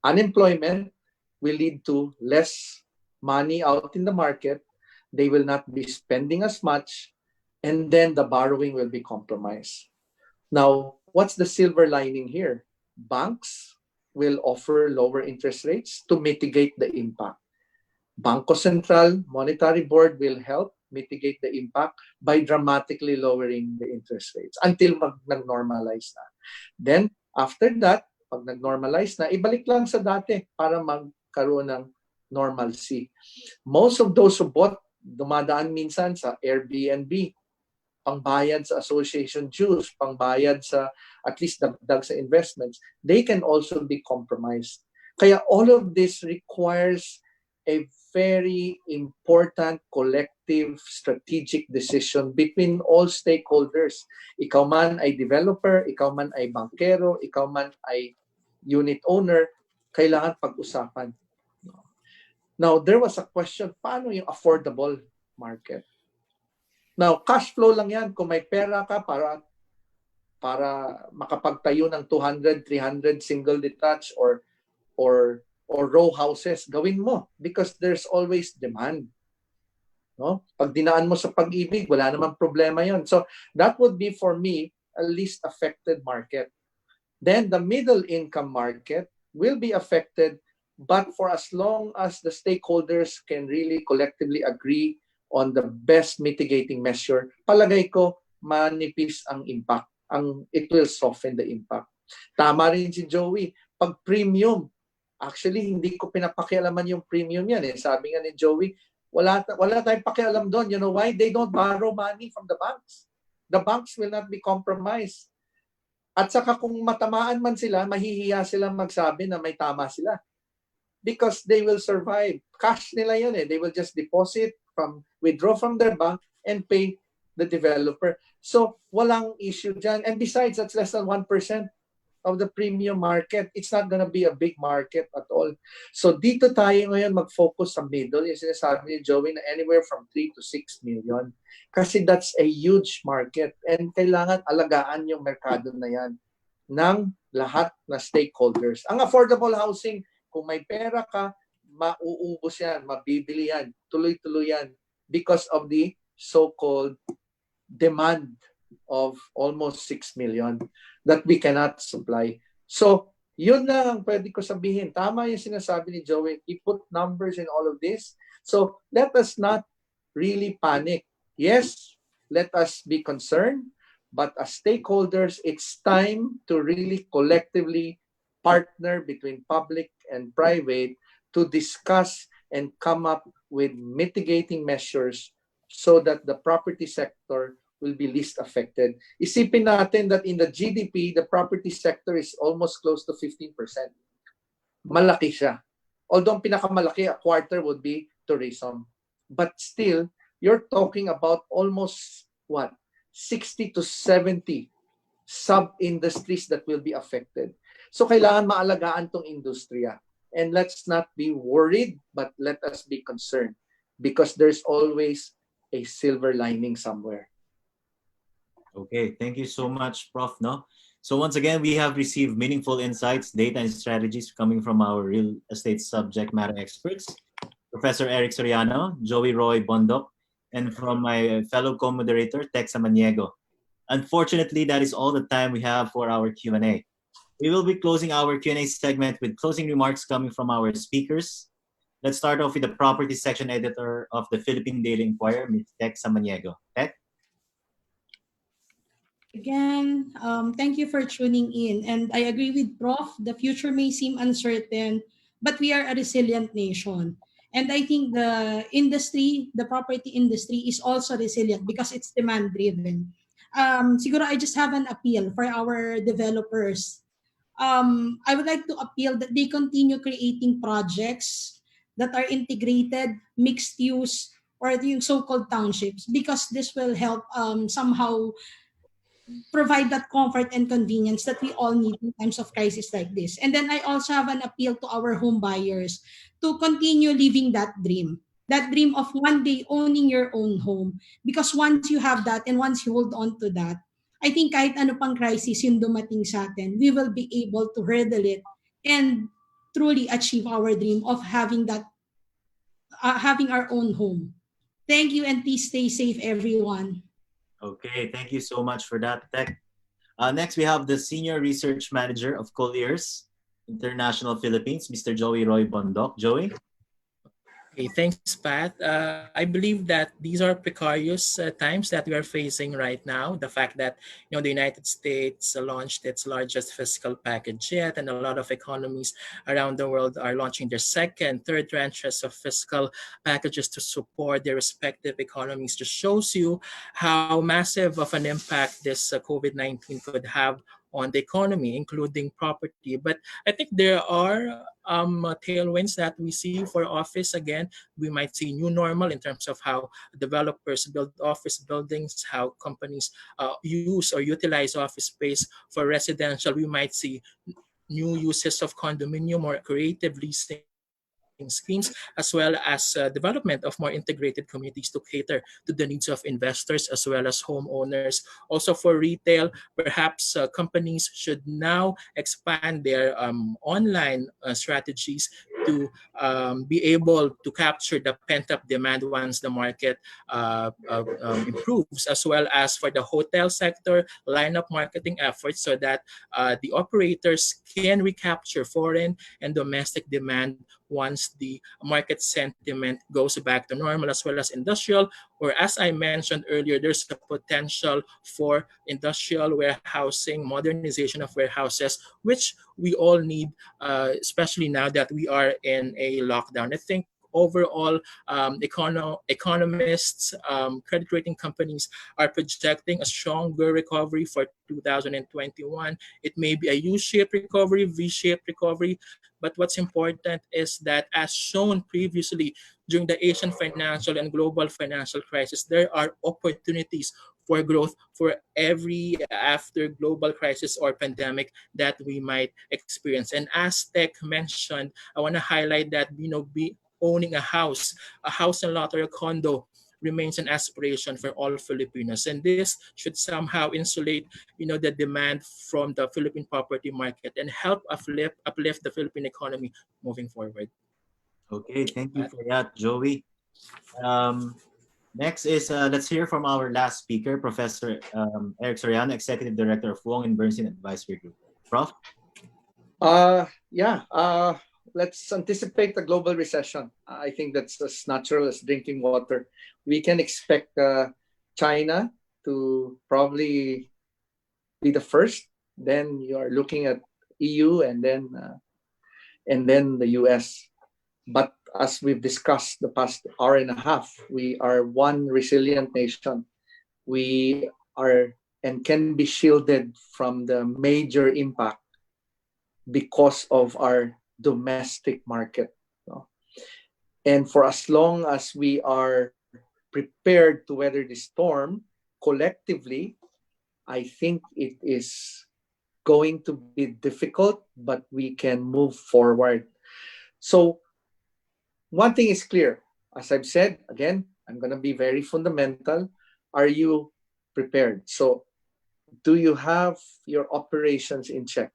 Unemployment will lead to less money out in the market. They will not be spending as much, and then the borrowing will be compromised. Now, what's the silver lining here? Banks will offer lower interest rates to mitigate the impact. Bangko Sentral, Monetary Board will help mitigate the impact by dramatically lowering the interest rates until nag-normalize na. Then, after that, pag nag-normalize na, ibalik lang sa dati para magkaroon ng normalcy. Most of those who bought, dumadaan minsan sa Airbnb, pangbayad sa association dues, pangbayad sa at least dagdag sa investments, they can also be compromised. Kaya all of this requires a very important collective strategic decision between all stakeholders. Ikaw man ay developer, ikaw man ay bankero, ikaw man ay unit owner, kailangan pag-usapan. Now, there was a question, paano yung affordable market? Now, cash flow lang yan. Kung may pera ka para makapagtayo ng 200, 300 single detached or row houses, gawin mo because there's always demand. No? Pag dinaan mo sa Pag-ibig, wala namang problema yon. So that would be for me a least affected market. Then the middle income market will be affected, but for as long as the stakeholders can really collectively agree on the best mitigating measure, palagay ko manipis ang impact. It will soften the impact. Tama rin si Joey. Pag premium, actually, hindi ko pinapakialaman yung premium yan. Sabi nga ni Joey, wala tayong pakialam doon. You know why? They don't borrow money from the banks. The banks will not be compromised. At saka kung matamaan man sila, mahihiya sila magsabi na may tama sila. Because they will survive. Cash nila yun eh. They will just deposit, withdraw from their bank, and pay the developer. So, walang issue dyan. And besides, that's less than 1% of the premium market. It's not gonna be a big market at all. So dito tayo ngayon mag-focus sa middle. Yung sinasabi ni Joey na anywhere from 3 to 6 million. Kasi that's a huge market. And kailangan alagaan yung merkado na yan ng lahat na stakeholders. Ang affordable housing, kung may pera ka, mauubos yan, mabibili yan, tuloy-tuloy yan because of the so-called demand of almost 6 million that we cannot supply. So, yun lang ang pwede ko sabihin. Tama yung sinasabi ni Joey. He put numbers in all of this. So, let us not really panic. Yes, let us be concerned. But as stakeholders, it's time to really collectively partner between public and private to discuss and come up with mitigating measures so that the property sector will be least affected. Isipin natin that in the GDP, the property sector is almost close to 15%. Malaki siya. Although ang pinakamalaki, a quarter would be tourism. But still, you're talking about almost, 60 to 70 sub-industries that will be affected. So kailangan maalagaan tong industriya. And let's not be worried, but let us be concerned because there's always a silver lining somewhere. Okay, thank you so much, Prof. No? So once again, we have received meaningful insights, data, and strategies coming from our real estate subject matter experts, Professor Eric Soriano, Joey Roy Bondok, and from my fellow co-moderator, Tex Samaniego. Unfortunately, that is all the time we have for our Q&A. We will be closing our Q&A segment with closing remarks coming from our speakers. Let's start off with the property section editor of the Philippine Daily Inquirer, Ms. Tex Samaniego. Tex? Again, thank you for tuning in. And I agree with Prof. The future may seem uncertain, but we are a resilient nation. And I think the industry, the property industry is also resilient because it's demand driven. Siguro I just have an appeal for our developers. I would like to appeal that they continue creating projects that are integrated, mixed use, or the so-called townships, because this will help somehow provide that comfort and convenience that we all need in times of crisis like this. And then I also have an appeal to our home buyers to continue living that dream of one day owning your own home. Because once you have that and once you hold on to that, I think kahit ano pang crisis yung dumating sa atin, we will be able to hurdle it and truly achieve our dream of having our own home. Thank you, and please stay safe, everyone. Okay, thank you so much for that, Tech. Next, we have the Senior Research Manager of Colliers International Philippines, Mr. Joey Roy Bondoc. Joey? Okay, thanks, Pat. I believe that these are precarious times that we are facing right now. The fact that the United States launched its largest fiscal package yet, and a lot of economies around the world are launching their second, third tranches of fiscal packages to support their respective economies. Just shows you how massive of an impact this COVID-19 could have on the economy, including property. But I think there are tailwinds that we see for office. Again, we might see new normal in terms of how developers build office buildings, how companies use or utilize office space for residential. We might see new uses of condominium or creative leasing schemes, as well as development of more integrated communities to cater to the needs of investors as well as homeowners. Also for retail, perhaps companies should now expand their online strategies to be able to capture the pent-up demand once the market improves, as well as for the hotel sector, line up marketing efforts so that the operators can recapture foreign and domestic demand once the market sentiment goes back to normal, as well as industrial, or as I mentioned earlier, there's a potential for industrial warehousing, modernization of warehouses, which we all need, especially now that we are in a lockdown. I think overall, economists, credit rating companies are projecting a stronger recovery for 2021. It may be a U-shaped recovery, V-shaped recovery, but what's important is that, as shown previously during the Asian financial and global financial crisis, there are opportunities for growth for every after global crisis or pandemic that we might experience. And as Tech mentioned, I want to highlight that owning a house and lot, or a condo remains an aspiration for all Filipinos, and this should somehow insulate the demand from the Philippine property market and help uplift the Philippine economy moving forward. Okay, thank you for that, Joey. Next is, let's hear from our last speaker, Professor Eric Soriano, Executive Director of Wong and Bernstein Advisory Group. Prof? Let's anticipate a global recession. I think that's as natural as drinking water. We can expect China to probably be the first. Then you are looking at EU, and then the US. But as we've discussed the past hour and a half, we are one resilient nation. We are and can be shielded from the major impact because of our domestic market. And for as long as we are prepared to weather the storm collectively, I think it is going to be difficult, but we can move forward. So one thing is clear. As I've said, again, I'm going to be very fundamental. Are you prepared? So do you have your operations in check?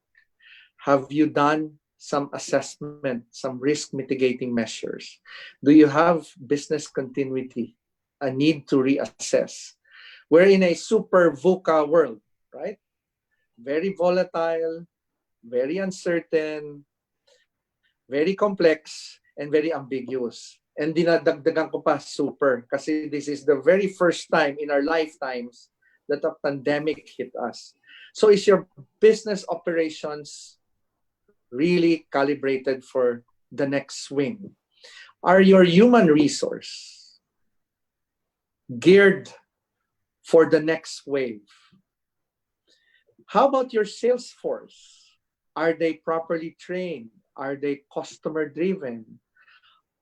Have you done some assessment, some risk mitigating measures? Do you have business continuity? A need to reassess. We're in a super VUCA world, right? Very volatile, very uncertain, very complex, and very ambiguous. And dinadagdagan ko pa super, kasi this is the very first time in our lifetimes that a pandemic hit us. So is your business operations really calibrated for the next swing? Are your human resource geared for the next wave? How about your sales force? Are they properly trained? Are they customer driven?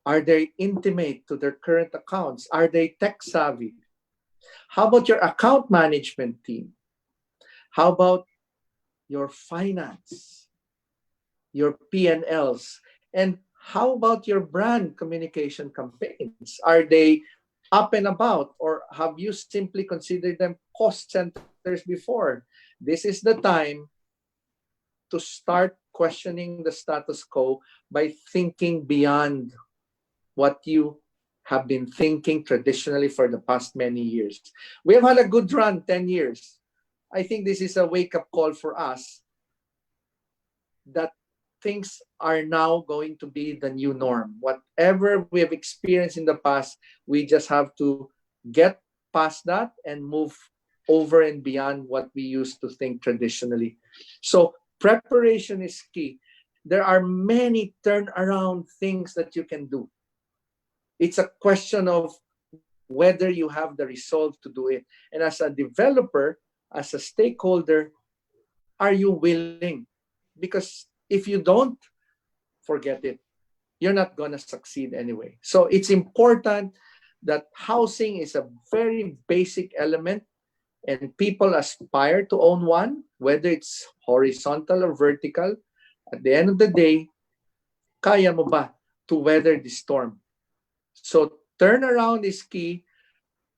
Are they intimate to their current accounts? Are they tech savvy? How about your account management team? How about your finance, your P&Ls? And how about your brand communication campaigns? Are they up and about, or have you simply considered them cost centers before? This is the time to start questioning the status quo by thinking beyond what you have been thinking traditionally for the past many years. We have had a good run, 10 years. I think this is a wake-up call for us that things are now going to be the new norm. Whatever we have experienced in the past, we just have to get past that and move over and beyond what we used to think traditionally. So preparation is key. There are many turnaround things that you can do. It's a question of whether you have the resolve to do it. And as a developer, as a stakeholder, are you willing? Because if you don't, forget it. You're not going to succeed anyway. So it's important that housing is a very basic element, and people aspire to own one, whether it's horizontal or vertical. At the end of the day, kaya mo ba to weather the storm? So turnaround is key.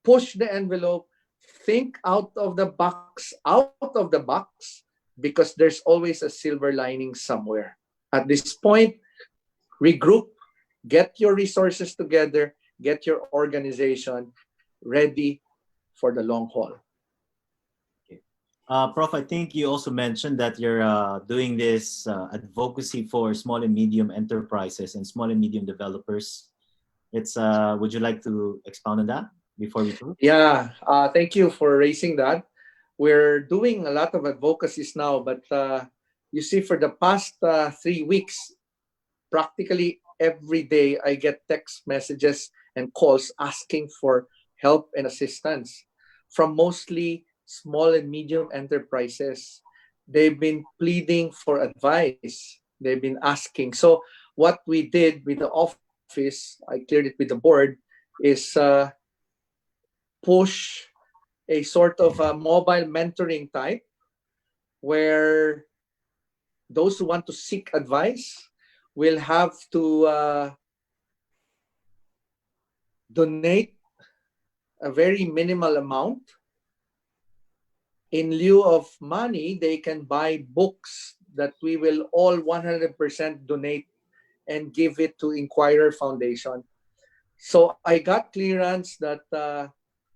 Push the envelope. Think out of the box, because there's always a silver lining somewhere. At this point, regroup, get your resources together, get your organization ready for the long haul. Prof, I think you also mentioned that you're doing this advocacy for small and medium enterprises and small and medium developers. Would you like to expound on that before we go? Yeah, thank you for raising that. We're doing a lot of advocacies now, but you see, for the past 3 weeks, practically every day I get text messages and calls asking for help and assistance from mostly small and medium enterprises. They've been pleading for advice. They've been asking. So what we did with the office, I cleared it with the board, is push a sort of a mobile mentoring type where those who want to seek advice will have to donate a very minimal amount. In lieu of money, they can buy books that we will all 100% donate and give it to Inquirer Foundation. So I got clearance that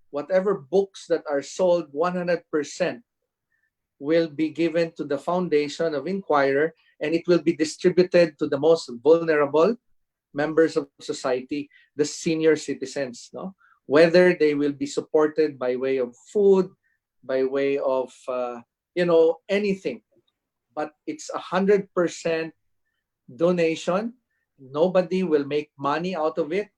whatever books that are sold, 100% will be given to the foundation of Inquirer, and it will be distributed to the most vulnerable members of society, the senior citizens, no? Whether they will be supported by way of food, by way of anything, but it's 100% donation. Nobody will make money out of it.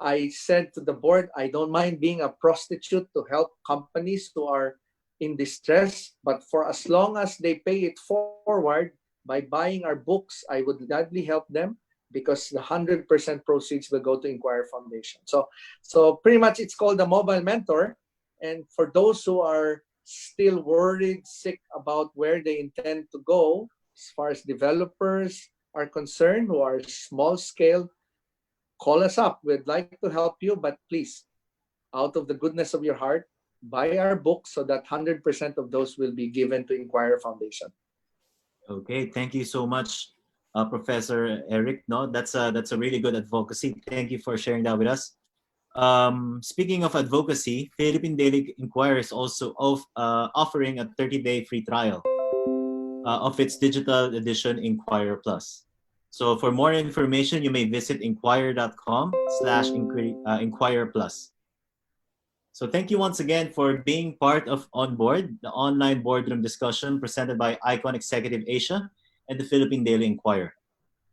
I said to the board, I don't mind being a prostitute to help companies who are in distress, but for as long as they pay it forward by buying our books, I would gladly help them, because the 100% proceeds will go to Inquirer Foundation. So pretty much it's called the Mobile Mentor. And for those who are still worried, sick about where they intend to go, as far as developers are concerned, who are small scale, call us up. We'd like to help you, but please, out of the goodness of your heart, buy our books so that 100% of those will be given to Inquirer Foundation. Okay, thank you so much, Professor Eric. No, that's a really good advocacy. Thank you for sharing that with us. Speaking of advocacy, Philippine Daily Inquirer is also offering a 30-day free trial of its digital edition, Inquirer Plus. So for more information, you may visit inquirer.com/Inquirer Plus. So thank you once again for being part of On Board, the online boardroom discussion presented by Icon Executive Asia and the Philippine Daily Inquirer.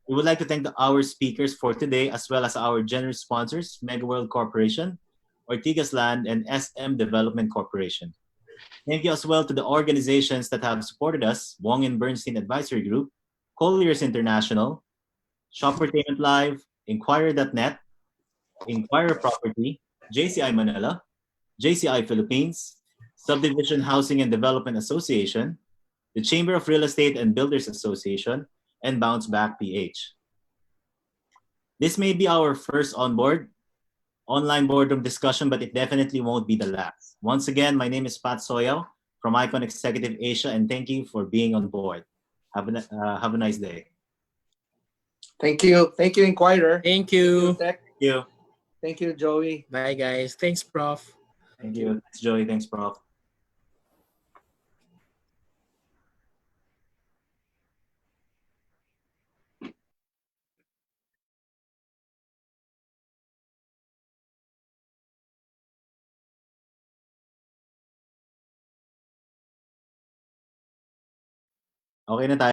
We would like to thank our speakers for today, as well as our generous sponsors, MegaWorld Corporation, Ortigas Land, and SM Development Corporation. Thank you as well to the organizations that have supported us, Wong and Bernstein Advisory Group, Colliers International, Shoppertainment Live, Inquirer.net, Inquirer Property, JCI Manila, JCI Philippines, Subdivision Housing and Development Association, the Chamber of Real Estate and Builders Association, and Bounce Back PH. This may be our first online boardroom discussion, but it definitely won't be the last. Once again, my name is Pat Soyo from Icon Executive Asia, and thank you for being on board. Have a nice day. Thank you. Thank you, Inquirer. Thank you. Tech. Thank you. Thank you, Joey. Bye, guys. Thanks, Prof. Thank you. Thanks, Joey. Thanks, Prof. Okay na tayo.